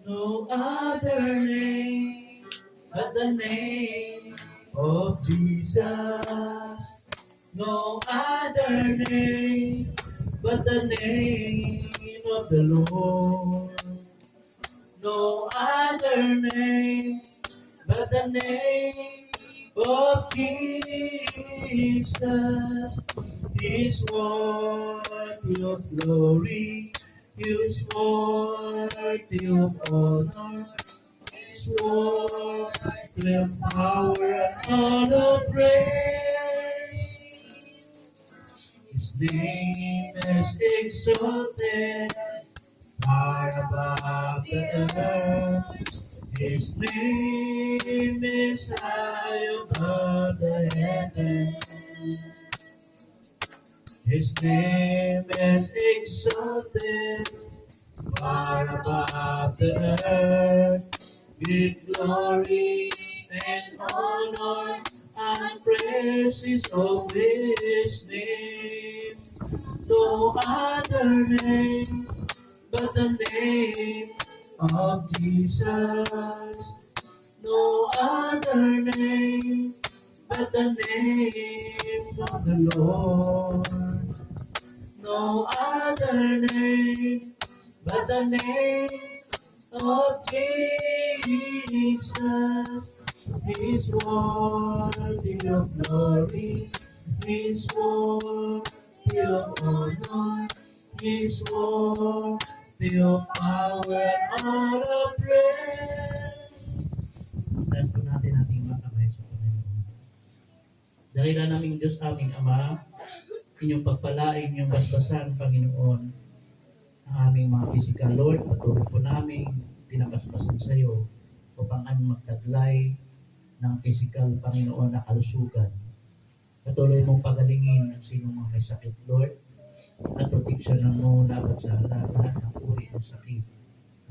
No other name but the name of Jesus. No other name but the name of the Lord. No other name but the name of Jesus. Is worthy of glory, is worthy of honor, is worthy of power and all of praise. His name is exalted far above the earth. His name is high above the heavens. His name is exalted far above the earth. With glory and honor and praises of His name. No other name but the name of Jesus. No other name but the name of the Lord. No other name but the name of Jesus. He's worthy of glory, He's worthy of honor, He's worthy of power, all of praise. Taas po natin ating mga kamay sa Panginoon. Dakilan naming Diyos aming Ama, inyong pagpalain, inyong basbasan, Panginoon, ang aming mga physical Lord, patuloy po namin pinabasbasan sa iyo upang aming magtaglay ng physical, Panginoon, na kalusugan. Patuloy mong pagalingin ang sino mga may sakit, Lord, at proteksyonan mo laban sa lahat ng uri ng sakit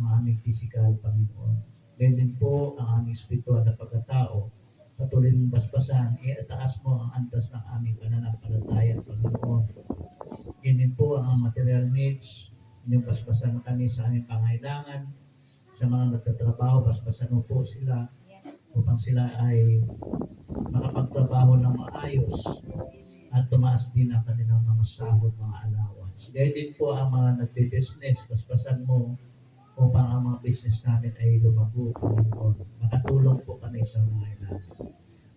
ng aming physical, Panginoon. Ganyan din po ang aming spiritual na pagkatao. Patuloy mong basbasan, itaas mo ang antas ng aming pananampalataya, Panginoon. Ganyan din po ang material needs, inyong basbasan kami sa aming pangailangan, sa mga nagtatrabaho, basbasan mo po sila upang sila ay makapagtrabaho ng maayos at tumaas din ang kanilang mga sahod, mga allowance. Gaya din po ang mga nagbe-business, basbasan mo upang ang mga business namin ay lumago, Panginoon. Makatulong po kami sa mga ilan.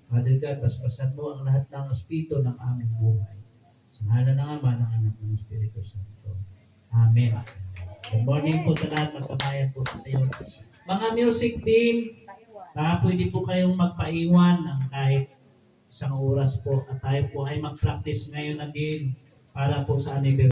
Father God, basbasan mo ang lahat ng espiritu ng aming buhay. Sa ngalan ng Ama, ng Anak, ng Espiritu Santo. Amen. Good morning po sa lahat, magkabayan po sa iyo. Mga music team, pwede po kayong magpaiwan ng kahit isang oras po at tayo po ay mag-practice ngayon na din para po sa anniversary.